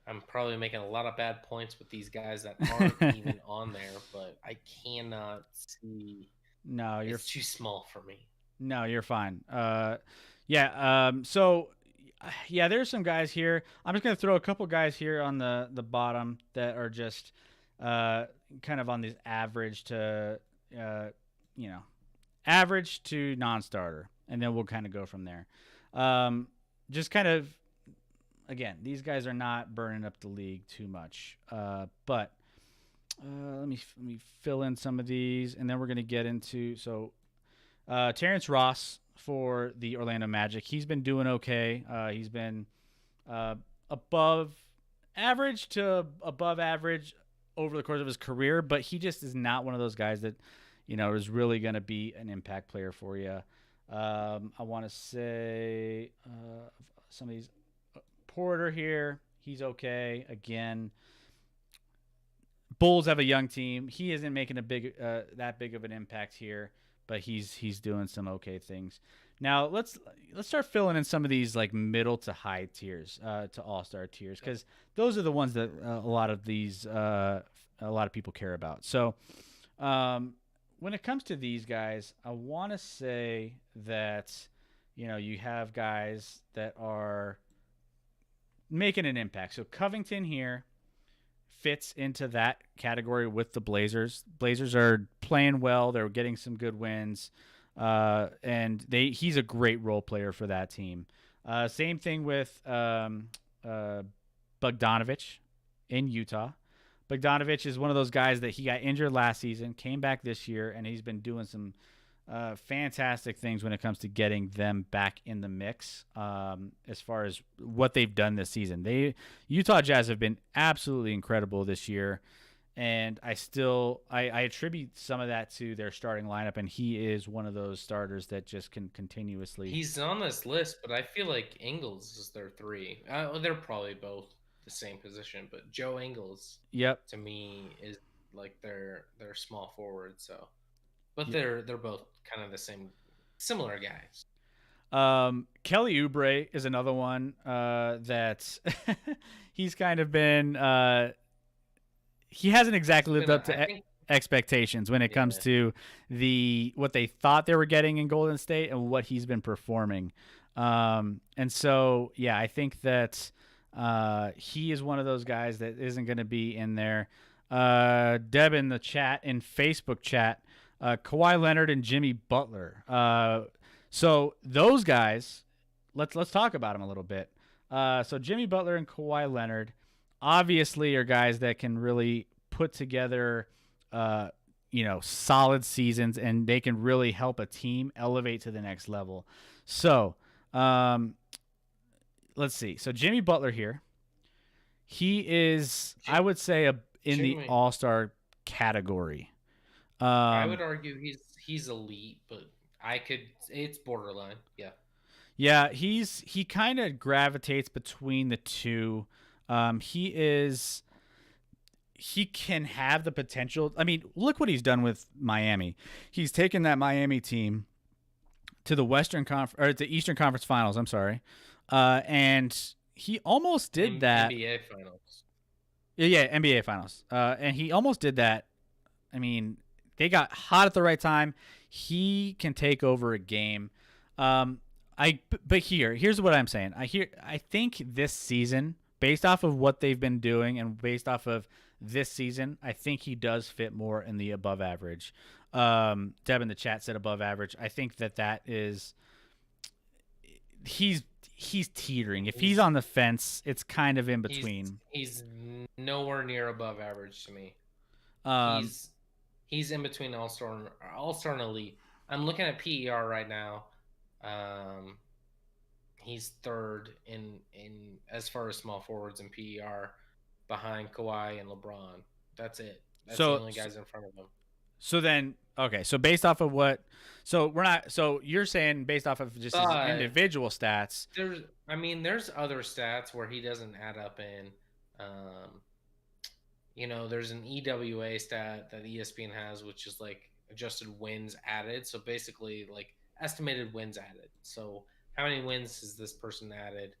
I'm probably making a lot of bad points with these guys that aren't even on there, but I cannot see. No, it's too small for me. No, you're fine. So there's some guys here. I'm just gonna throw a couple guys here on the bottom that are just kind of on this average to average to non-starter, and then we'll kind of go from there. Just kind of, again, these guys are not burning up the league too much, but let me fill in some of these, and then we're gonna get into Terrence Ross for the Orlando Magic. He's been doing okay. He's been above average to above average over the course of his career, but he just is not one of those guys that is really going to be an impact player for you. I want to say some of these. Porter here, he's okay. Again, Bulls have a young team. He isn't making that big of an impact here, but he's doing some okay things. Now let's start filling in some of these like middle to high tiers, to all-star tiers, because those are the ones that a lot of these a lot of people care about. So when it comes to these guys, I want to say that you have guys that are making an impact. So Covington here fits into that category with the Blazers. Blazers are playing well. They're getting some good wins. And he's a great role player for that team. Same thing with Bogdanovic in Utah. Bogdanovic is one of those guys that he got injured last season, came back this year, and he's been doing some fantastic things when it comes to getting them back in the mix as far as what they've done this season. Utah Jazz have been absolutely incredible this year, and I attribute some of that to their starting lineup, and he is one of those starters that just can continuously. He's on this list, but I feel like Ingles is their 3. They're probably both the same position, but Joe Ingles, to me, is like their small forward. So, but they're both kind of the same, similar guys. Kelly Oubre is another one that he's kind of been. He hasn't exactly lived up to expectations when it comes to what they thought they were getting in Golden State and what he's been performing. And so, yeah, I think that he is one of those guys that isn't going to be in there. Deb in the chat, in Facebook chat, Kawhi Leonard and Jimmy Butler. So those guys, let's talk about them a little bit. So Jimmy Butler and Kawhi Leonard obviously are guys that can really put together, solid seasons, and they can really help a team elevate to the next level. So, let's see. So Jimmy Butler here, he is, I would say, in the All-Star category. I would argue he's elite, but it's borderline. Yeah. Yeah, he kind of gravitates between the two. He can have the potential. I mean, look what he's done with Miami. He's taken that Miami team to the Eastern Conference Finals. I'm sorry, and he almost did that. NBA Finals. Yeah, NBA Finals. And he almost did that. I mean, they got hot at the right time. He can take over a game. But here's what I'm saying. I think this season, based off of what they've been doing and based off of this season, I think he does fit more in the above average. Deb in the chat said above average. I think that is he's teetering. If he's on the fence, it's kind of in between. He's nowhere near above average to me. He's in between all-star and elite. I'm looking at PER right now. He's third in as far as small forwards in PER, behind Kawhi and LeBron. That's it. That's the only guys in front of him. So then, okay. So based off of so you're saying based off of just his individual stats. There's other stats where he doesn't add up in. There's an EWA stat that ESPN has, which is like adjusted wins added. So basically, like estimated wins added. So how many wins has this person added?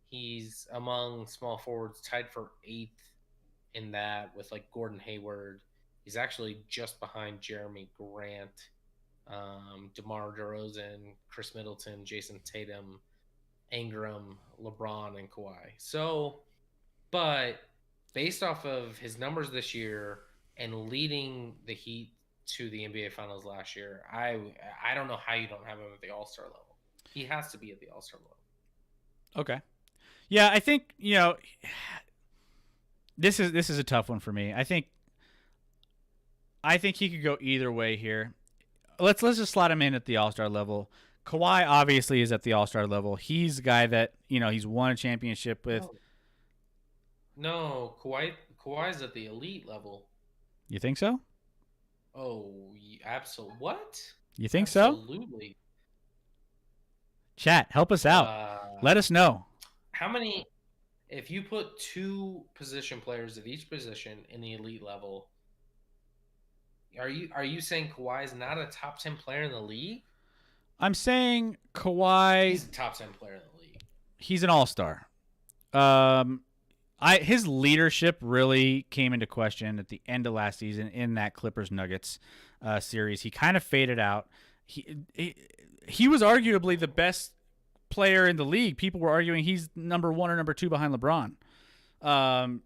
He's among small forwards tied for 8th in that with like Gordon Hayward. He's actually just behind Jeremy Grant, DeMar DeRozan, Chris Middleton, Jason Tatum, Ingram, LeBron, and Kawhi. So, but based off of his numbers this year and leading the Heat to the NBA Finals last year, I don't know how you don't have him at the All-Star level. He has to be at the All-Star level. Okay. Yeah, I think, this is a tough one for me. I think he could go either way here. Let's just slot him in at the All-Star level. Kawhi obviously is at the All-Star level. He's a guy that, he's won a championship with. No, Kawhi's at the elite level. You think so? Oh, absolutely. What? You think so? Absolutely. Chat, help us out. Let us know. How many, if you put 2 position players at each position in the elite level, are you saying Kawhi is not a top 10 player in the league? I'm saying Kawhi. He's a top 10 player in the league. He's an all-star. I His leadership really came into question at the end of last season in that Clippers Nuggets series. He kind of faded out. He was arguably the best player in the league. People were arguing he's number 1 or number 2 behind LeBron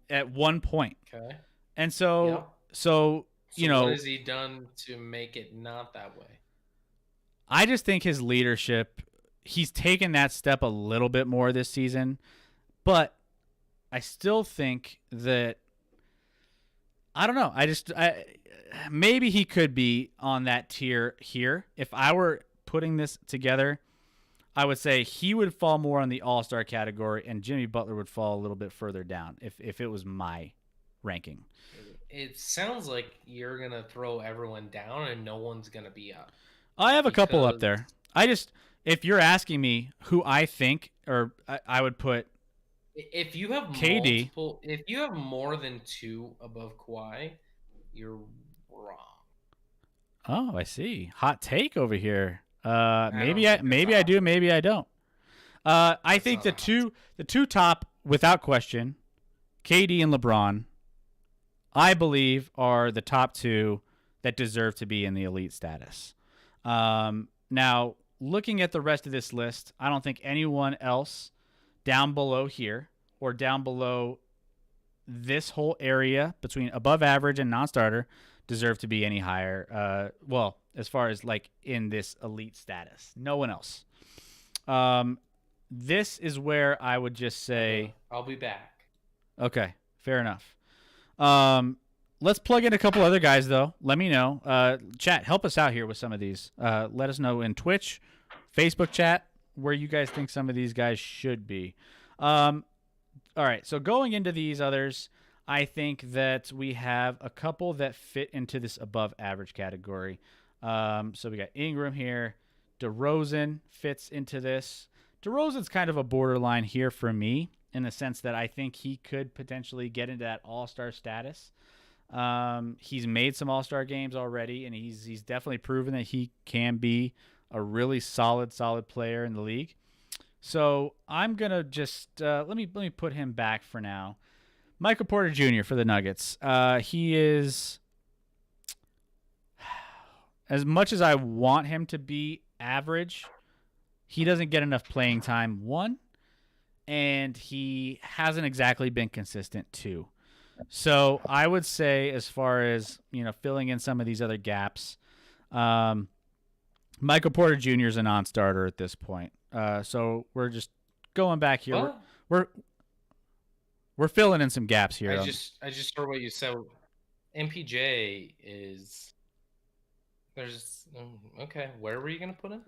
at one point. Okay. And so, Yep. so you know, what has he done to make it not that way? I just think his leadership, he's taken that step a little bit more this season, but I still think that I don't know. Maybe he could be on that tier here. If I were putting this together, I would say he would fall more on the all-star category, and Jimmy Butler would fall a little bit further down if it was my ranking. It sounds like you're going to throw everyone down and no one's going to be up. I have a couple up there. If you're asking me who I think, or I would put if you have KD. If you have more than 2 above Kawhi, you're wrong. Oh, I see. Hot take over here. Maybe I do, maybe I don't. I think the two top, without question, KD and LeBron, I believe are the top 2 that deserve to be in the elite status. Now, looking at the rest of this list, I don't think anyone else down below here or down below this whole area between above average and non-starter deserve to be any higher. Well, as far as like in this elite status, no one else. This is where I would just say I'll be back. Okay, fair enough. Let's plug in a couple other guys though. Let me know. Chat, help us out here with some of these. Let us know in Twitch, Facebook chat, where you guys think some of these guys should be. All right, so going into these others, I think that we have a couple that fit into this above average category. So we got Ingram here. DeRozan fits into this. DeRozan's kind of a borderline here for me in the sense that I think he could potentially get into that all-star status. He's made some all-star games already, and he's definitely proven that he can be a really solid player in the league. So I'm gonna just let me put him back for now. Michael Porter Jr. for the Nuggets. He is, as much as I want him to be average, he doesn't get enough playing time, 1, and he hasn't exactly been consistent, 2. So I would say, as far as filling in some of these other gaps, Michael Porter Jr. is a non-starter at this point. So we're just going back here. We're filling in some gaps here. I just heard what you said. MPJ is. There's okay. Where were you gonna put him?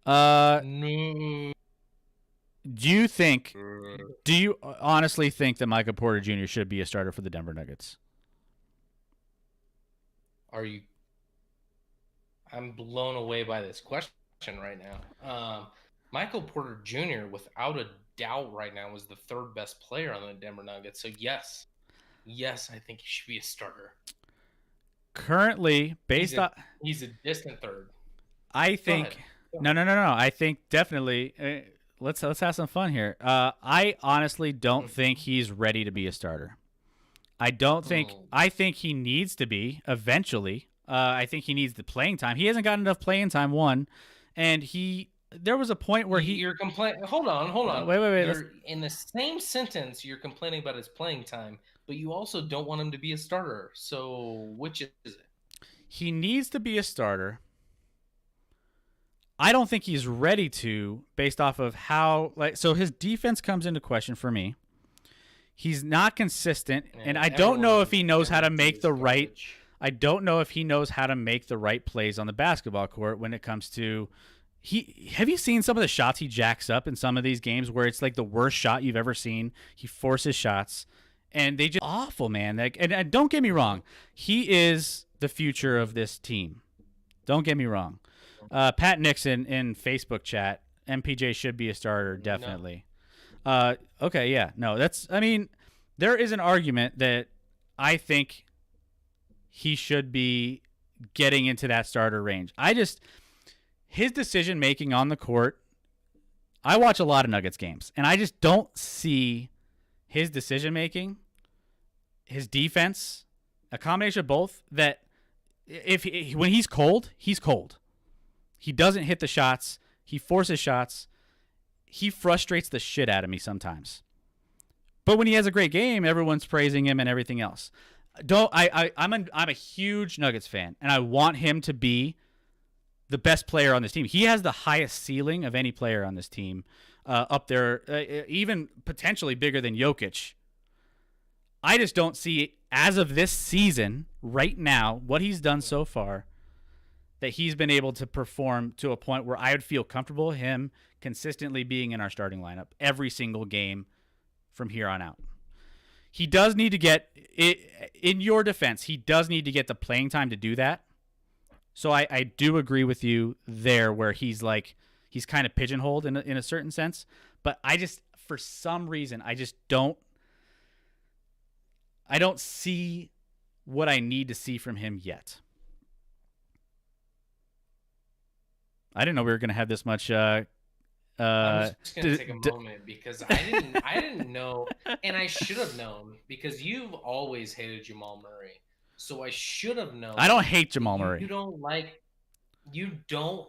No. Do you honestly think that Michael Porter Jr. should be a starter for the Denver Nuggets? I'm blown away by this question right now. Michael Porter Jr., without a doubt right now, is the 3rd best player on the Denver Nuggets. So yes, I think he should be a starter. Currently, he's a distant 3rd. I think no. I think definitely. Let's have some fun here. I honestly don't think he's ready to be a starter. I think he needs to be eventually. I think he needs the playing time. He hasn't gotten enough playing time, 1, and there was a point where you're complaining. Hold on. Wait. In the same sentence, you're complaining about his playing time, but you also don't want him to be a starter. So which is it? He needs to be a starter. I don't think he's ready to, based off of how so his defense comes into question for me. He's not consistent, and I don't know if he knows how to make the right. I don't know if he knows how to make the right plays on the basketball court when it comes to. Have you seen some of the shots he jacks up in some of these games where it's like the worst shot you've ever seen? He forces shots, and they just awful, man. And don't get me wrong, he is the future of this team. Don't get me wrong. Pat Nixon in Facebook chat, Mpj should be a starter, definitely. No. Okay, yeah. No, there is an argument that I think he should be getting into that starter range. His decision-making on the court, I watch a lot of Nuggets games, and I just don't see his decision making, his defense, a combination of both. That when he's cold, he's cold. He doesn't hit the shots. He forces shots. He frustrates the shit out of me sometimes. But when he has a great game, everyone's praising him and everything else. I'm a huge Nuggets fan, and I want him to be the best player on this team. He has the highest ceiling of any player on this team, up there, even potentially bigger than Jokic. I just don't see, as of this season, right now, what he's done so far, that he's been able to perform to a point where I would feel comfortable him consistently being in our starting lineup every single game from here on out. He does need to get, in your defense, he does need to get the playing time to do that. So I do agree with you there, where he's kind of pigeonholed in a certain sense. But I just, for some reason, I don't see what I need to see from him yet. I didn't know we were going to have this much. I'm just gonna take a moment because I didn't know, and I should have known, because you've always hated Jamal Murray, so I should have known. I don't hate Jamal Murray. You don't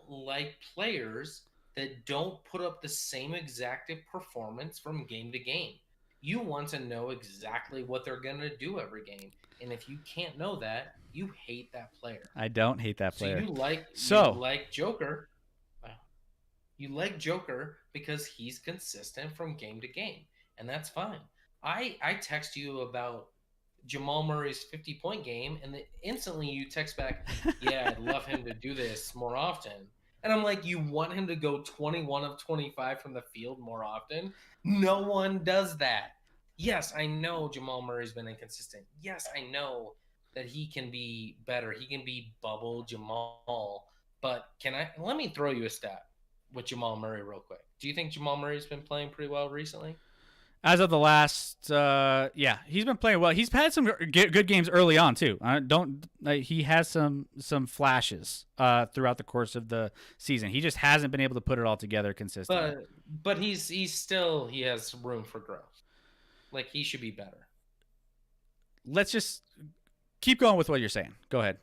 like players that don't put up the same exact performance from game to game. You want to know exactly what they're gonna do every game, and if you can't know that, you hate that player. I don't hate that player. So you like Joker. You like Joker because he's consistent from game to game, and that's fine. I text you about Jamal Murray's 50-point game, and instantly you text back, yeah, I'd love him to do this more often. And I'm like, you want him to go 21 of 25 from the field more often? No one does that. Yes, I know Jamal Murray's been inconsistent. Yes, I know that he can be better. He can be bubble Jamal. But let me throw you a stat with Jamal Murray real quick. Do you think Jamal Murray's been playing pretty well recently? As of the last, he's been playing well. He's had some good games early on too. He has some flashes throughout the course of the season. He just hasn't been able to put it all together consistently. But he has room for growth. Like, he should be better. Let's just keep going with what you're saying. Go ahead.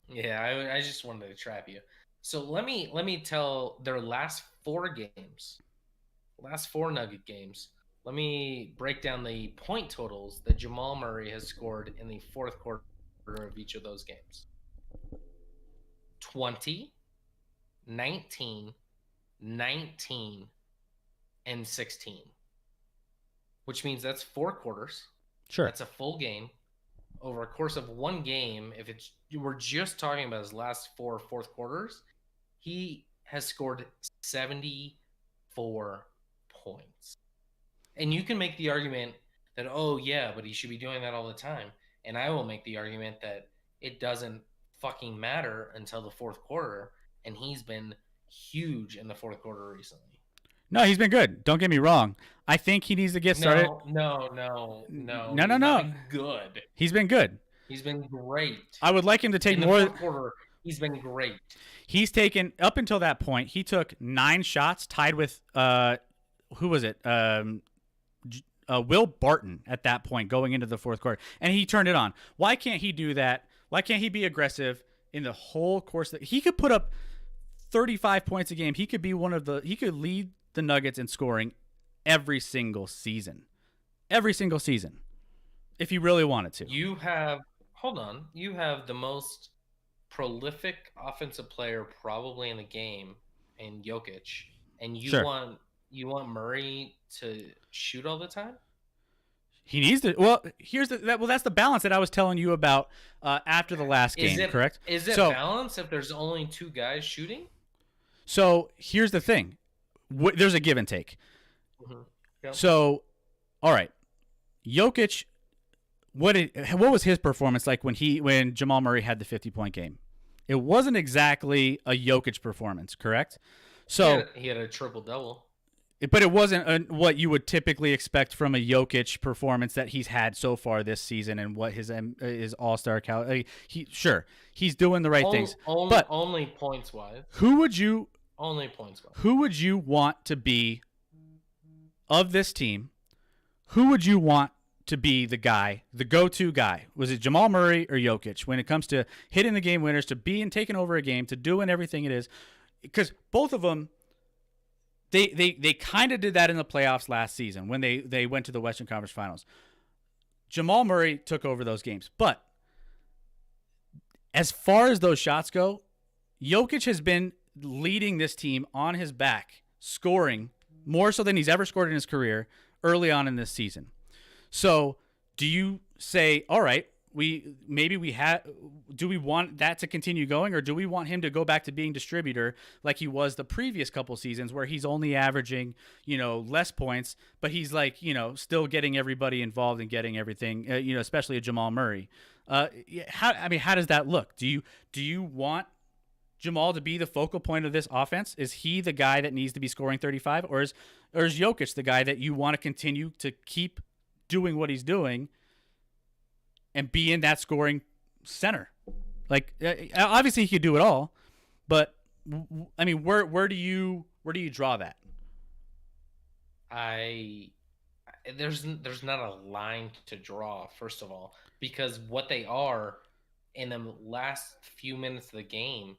Yeah, I just wanted to trap you. So let me tell their last 4 games, last 4 Nugget games. Let me break down the point totals that Jamal Murray has scored in the fourth quarter of each of those games. 20, 19, 19, and 16. Which means that's 4 quarters. Sure. That's a full game. Over a course of one game, we're just talking about his last 4 fourth quarters, he has scored 74 points. And you can make the argument that, oh yeah, but he should be doing that all the time. And I will make the argument that it doesn't fucking matter until the fourth quarter. And he's been huge in the fourth quarter recently. No, he's been good. Don't get me wrong. I think he needs to get started. No. Good. He's been good. He's been great. I would like him to take in the more. Fourth quarter, he's been great. He's taken, up until that point, he took 9 shots, tied with who was it? Will Barton at that point going into the fourth quarter, and he turned it on. Why can't he do that? Why can't he be aggressive in the whole course? He could put up 35 points a game. He could be he could lead the Nuggets in scoring every single season. Every single season. If he really wanted to. You have the most prolific offensive player probably in the game in Jokic, and you want Murray to shoot all the time? He needs to. Well, that's the balance that I was telling you about after the last game, correct? Is it balance if there's only 2 guys shooting? So here's the thing. There's a give and take. Mm-hmm. Yep. So, all right, Jokic. What was his performance like when Jamal Murray had the 50-point game? It wasn't exactly a Jokic performance, correct? So he had a triple-double. But it wasn't what you would typically expect from a Jokic performance that he's had so far this season, and what his all-star caliber. He's doing the right things. But only points-wise. Who would you Only points-wise. Who would you want to be of this team? who would you want to be the guy, the go-to guy? Was it Jamal Murray or Jokic when it comes to hitting the game winners, to being taking over a game, to doing everything it is? Because both of them, they kind of did that in the playoffs last season when they went to the Western Conference Finals. Jamal Murray took over those games. But as far as those shots go, Jokic has been leading this team on his back, scoring more so than he's ever scored in his career early on in this season. So do you say, all right, do we want that to continue going, or do we want him to go back to being distributor like he was the previous couple seasons where he's only averaging, less points, but he's like, still getting everybody involved and getting everything, especially a Jamal Murray. How does that look? Do you want Jamal to be the focal point of this offense? Is he the guy that needs to be scoring 35, or is Jokic the guy that you want to continue to keep doing what he's doing and be in that scoring center? Like, obviously he could do it all, but I mean, where do you draw that? There's not a line to draw, first of all, because what they are in the last few minutes of the game,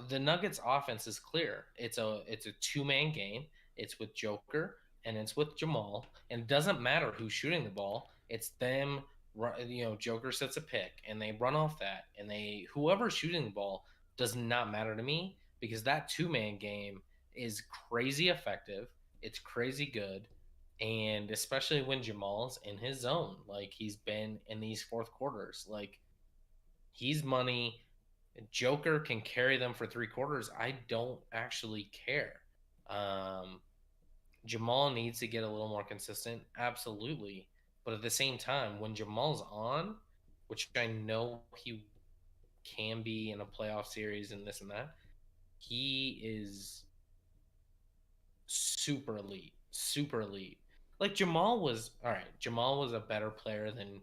the Nuggets offense is clear. It's a two-man game. It's with Joker and it's with Jamal, and it doesn't matter who's shooting the ball. It's them. Joker sets a pick and they run off that, and whoever's shooting the ball does not matter to me, because that two-man game is crazy effective. It's crazy good. And especially when Jamal's in his zone, like he's been in these fourth quarters, like he's money. Joker can carry them for three quarters. I don't actually care. Jamal needs to get a little more consistent. Absolutely. But at the same time, when Jamal's on, which I know he can be in a playoff series and this and that, he is super elite. Super elite. Like Jamal was a better player than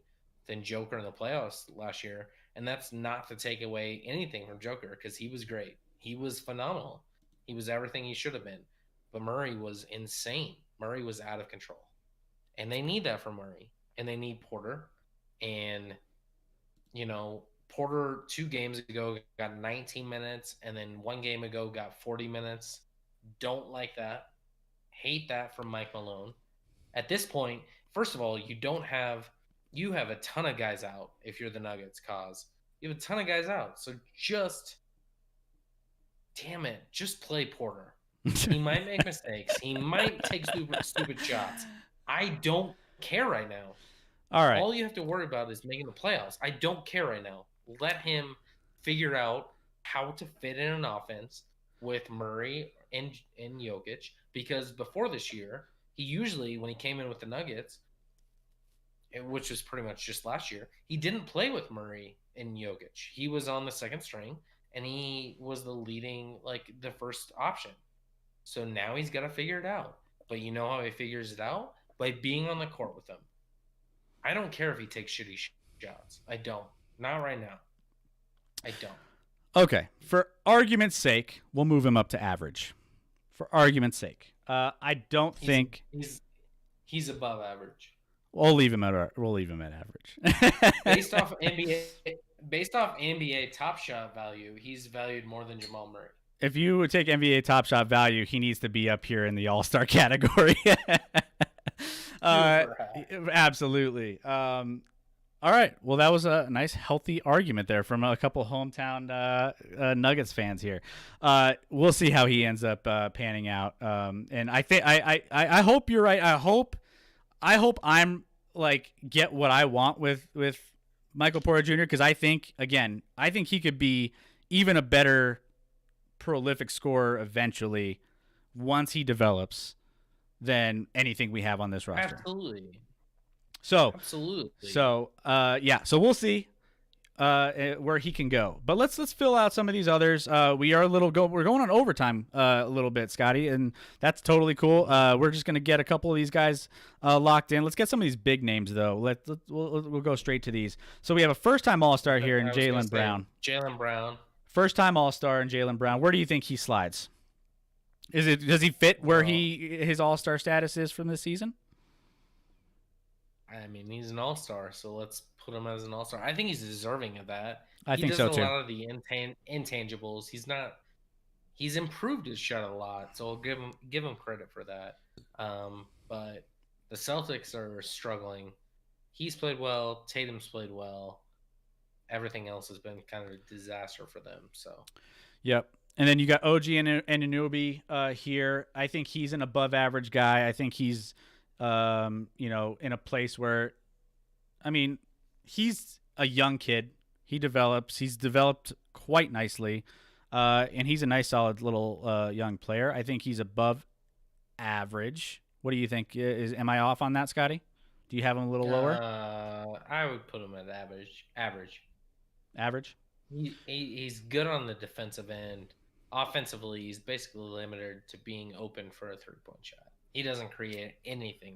Joker in the playoffs last year, and that's not to take away anything from Joker, because he was great. He was phenomenal. He was everything he should have been. But Murray was insane. Murray was out of control. And they need that from Murray. And they need Porter. And, Porter 2 games ago got 19 minutes, and then 1 game ago got 40 minutes. Don't like that. Hate that from Mike Malone. At this point, first of all, you have a ton of guys out if you're the Nuggets, cause you have a ton of guys out. So just play Porter. He might make mistakes. He might take stupid shots. I don't care right now. All right. All you have to worry about is making the playoffs. I don't care right now. Let him figure out how to fit in an offense with Murray and Jokic, because before this year, he usually, when he came in with the Nuggets, which was pretty much just last year, he didn't play with Murray and Jokic. He was on the second string, and he was the first option. So now he's got to figure it out. But you know how he figures it out? By being on the court with them. I don't care if he takes shitty shots. I don't. Not right now. I don't. Okay. For argument's sake, we'll move him up to average. For argument's sake. I don't think he's above average. We'll leave him at average. Based off NBA TopShot value, he's valued more than Jamal Murray. If you would take NBA TopShot value, he needs to be up here in the All-Star category. Absolutely. All right. Well, that was a nice, healthy argument there from a couple hometown Nuggets fans here. We'll see how he ends up panning out. And I think I hope you're right. I hope I'm get what I want with Michael Porter Jr., because I think he could be even a better prolific scorer eventually once he develops than anything we have on this roster. Absolutely. So yeah. So we'll see where he can go. But let's fill out some of these others. We're going on overtime a little bit, Scotty, and that's totally cool. We're just gonna get a couple of these guys locked in. Let's get some of these big names though. We'll go straight to these. So we have a first-time All-Star here in Jaylen Brown. Jaylen Brown. First-time All-Star in Jaylen Brown. Where do you think he slides? Does he fit where his All-Star status is from this season? I mean, he's an all-star, so let's put him as an all-star. I think he's deserving of that. I He think does so a too. lot of the intangibles. He's improved his shot a lot, so I'll give him credit for that. But the Celtics are struggling. He's played well. Tatum's played well. Everything else has been kind of a disaster for them. So, Yep. And then you got OG and Anunoby here. I think he's an above average guy. I think he's, in a place where, I mean, he's a young kid. He's developed quite nicely. And he's a nice, solid little young player. I think he's above average. What do you think? Am I off on that, Scotty? Do you have him a little lower? I would put him at average. Average. Average? He's good on the defensive end. Offensively, he's basically limited to being open for a 3-point shot. He doesn't create anything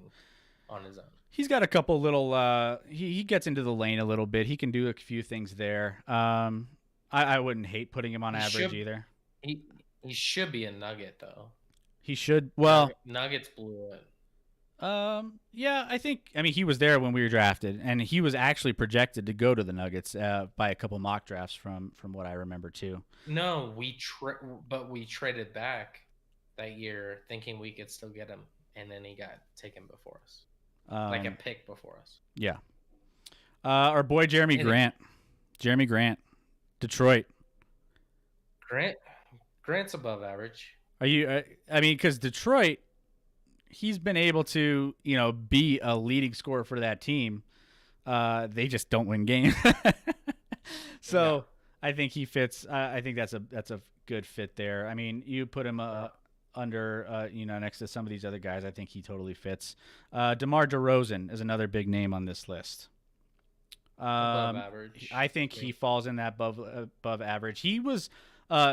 on his own. He's got a couple little. He gets into the lane a little bit. He can do a few things there. I wouldn't hate putting him on average either. He should be a Nugget though. He should. Well, Nuggets blew it. Yeah, I mean, he was there when we were drafted, and he was actually projected to go to the Nuggets by a couple mock drafts from what I remember too. No, but we traded back that year thinking we could still get him, and then he got taken before us, like a pick before us. Yeah. Our boy Jeremy Grant, Detroit. Grant's above average. Are you? I mean, because Detroit, he's been able to, be a leading scorer for that team. They just don't win games. So yeah. I think he fits. I think that's a good fit there. I mean, you put him under, next to some of these other guys. I think he totally fits. DeMar DeRozan is another big name on this list. Above average. I think he falls in that above average. He was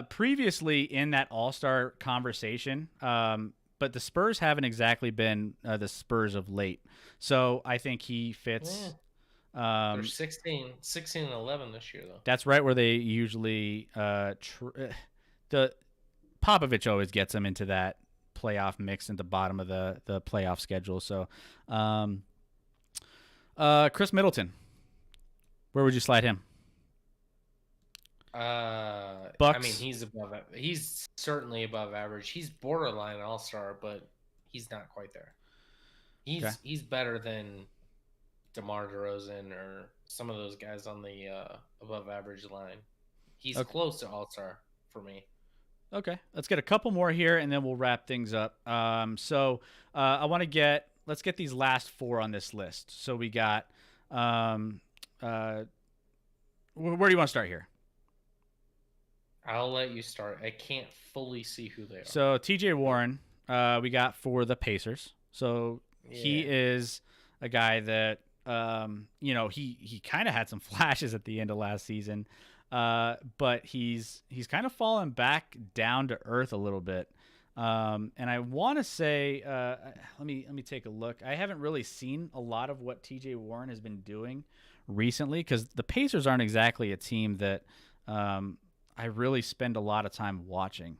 previously in that All-Star conversation. But the Spurs haven't exactly been the Spurs of late. So I think he fits. They're 16 and 11 this year, though. That's right where they usually the Popovich always gets them into that playoff mix at the bottom of the playoff schedule. So Chris Middleton, where would you slide him? Bucks. I mean, he's certainly above average. He's borderline all-star, but he's not quite there. He's better than DeMar DeRozan or some of those guys on the above average line. He's close to all-star for me. Okay, let's get a couple more here, and then we'll wrap things up. Let's get these last four on this list. So we got, where do you want to start here? I'll let you start. I can't fully see who they are. So TJ Warren, we got for the Pacers. So he is a guy that, he kind of had some flashes at the end of last season, but he's kind of fallen back down to earth a little bit. And I want to say, let me take a look. I haven't really seen a lot of what TJ Warren has been doing recently because the Pacers aren't exactly a team that I really spend a lot of time watching.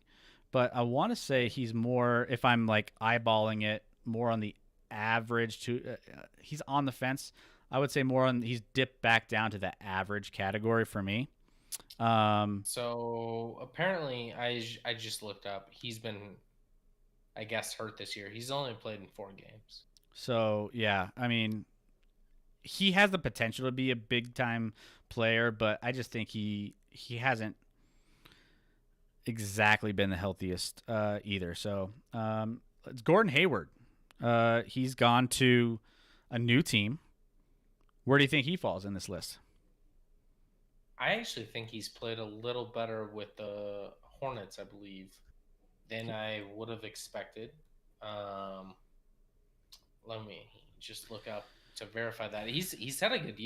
But I want to say he's more, if I'm like eyeballing it, more on the average to he's on the fence. I would say he's dipped back down to the average category for me. So apparently I just looked up. He's been, I guess, hurt this year. He's only played in 4 games. So yeah, I mean, he has the potential to be a big time player, but I just think he hasn't exactly been the healthiest either. So it's Gordon Hayward. He's gone to a new team. Where do you think he falls in this list? I actually think he's played a little better with the Hornets, I believe, than I would have expected. Let me just look up to verify that. He's had a good year.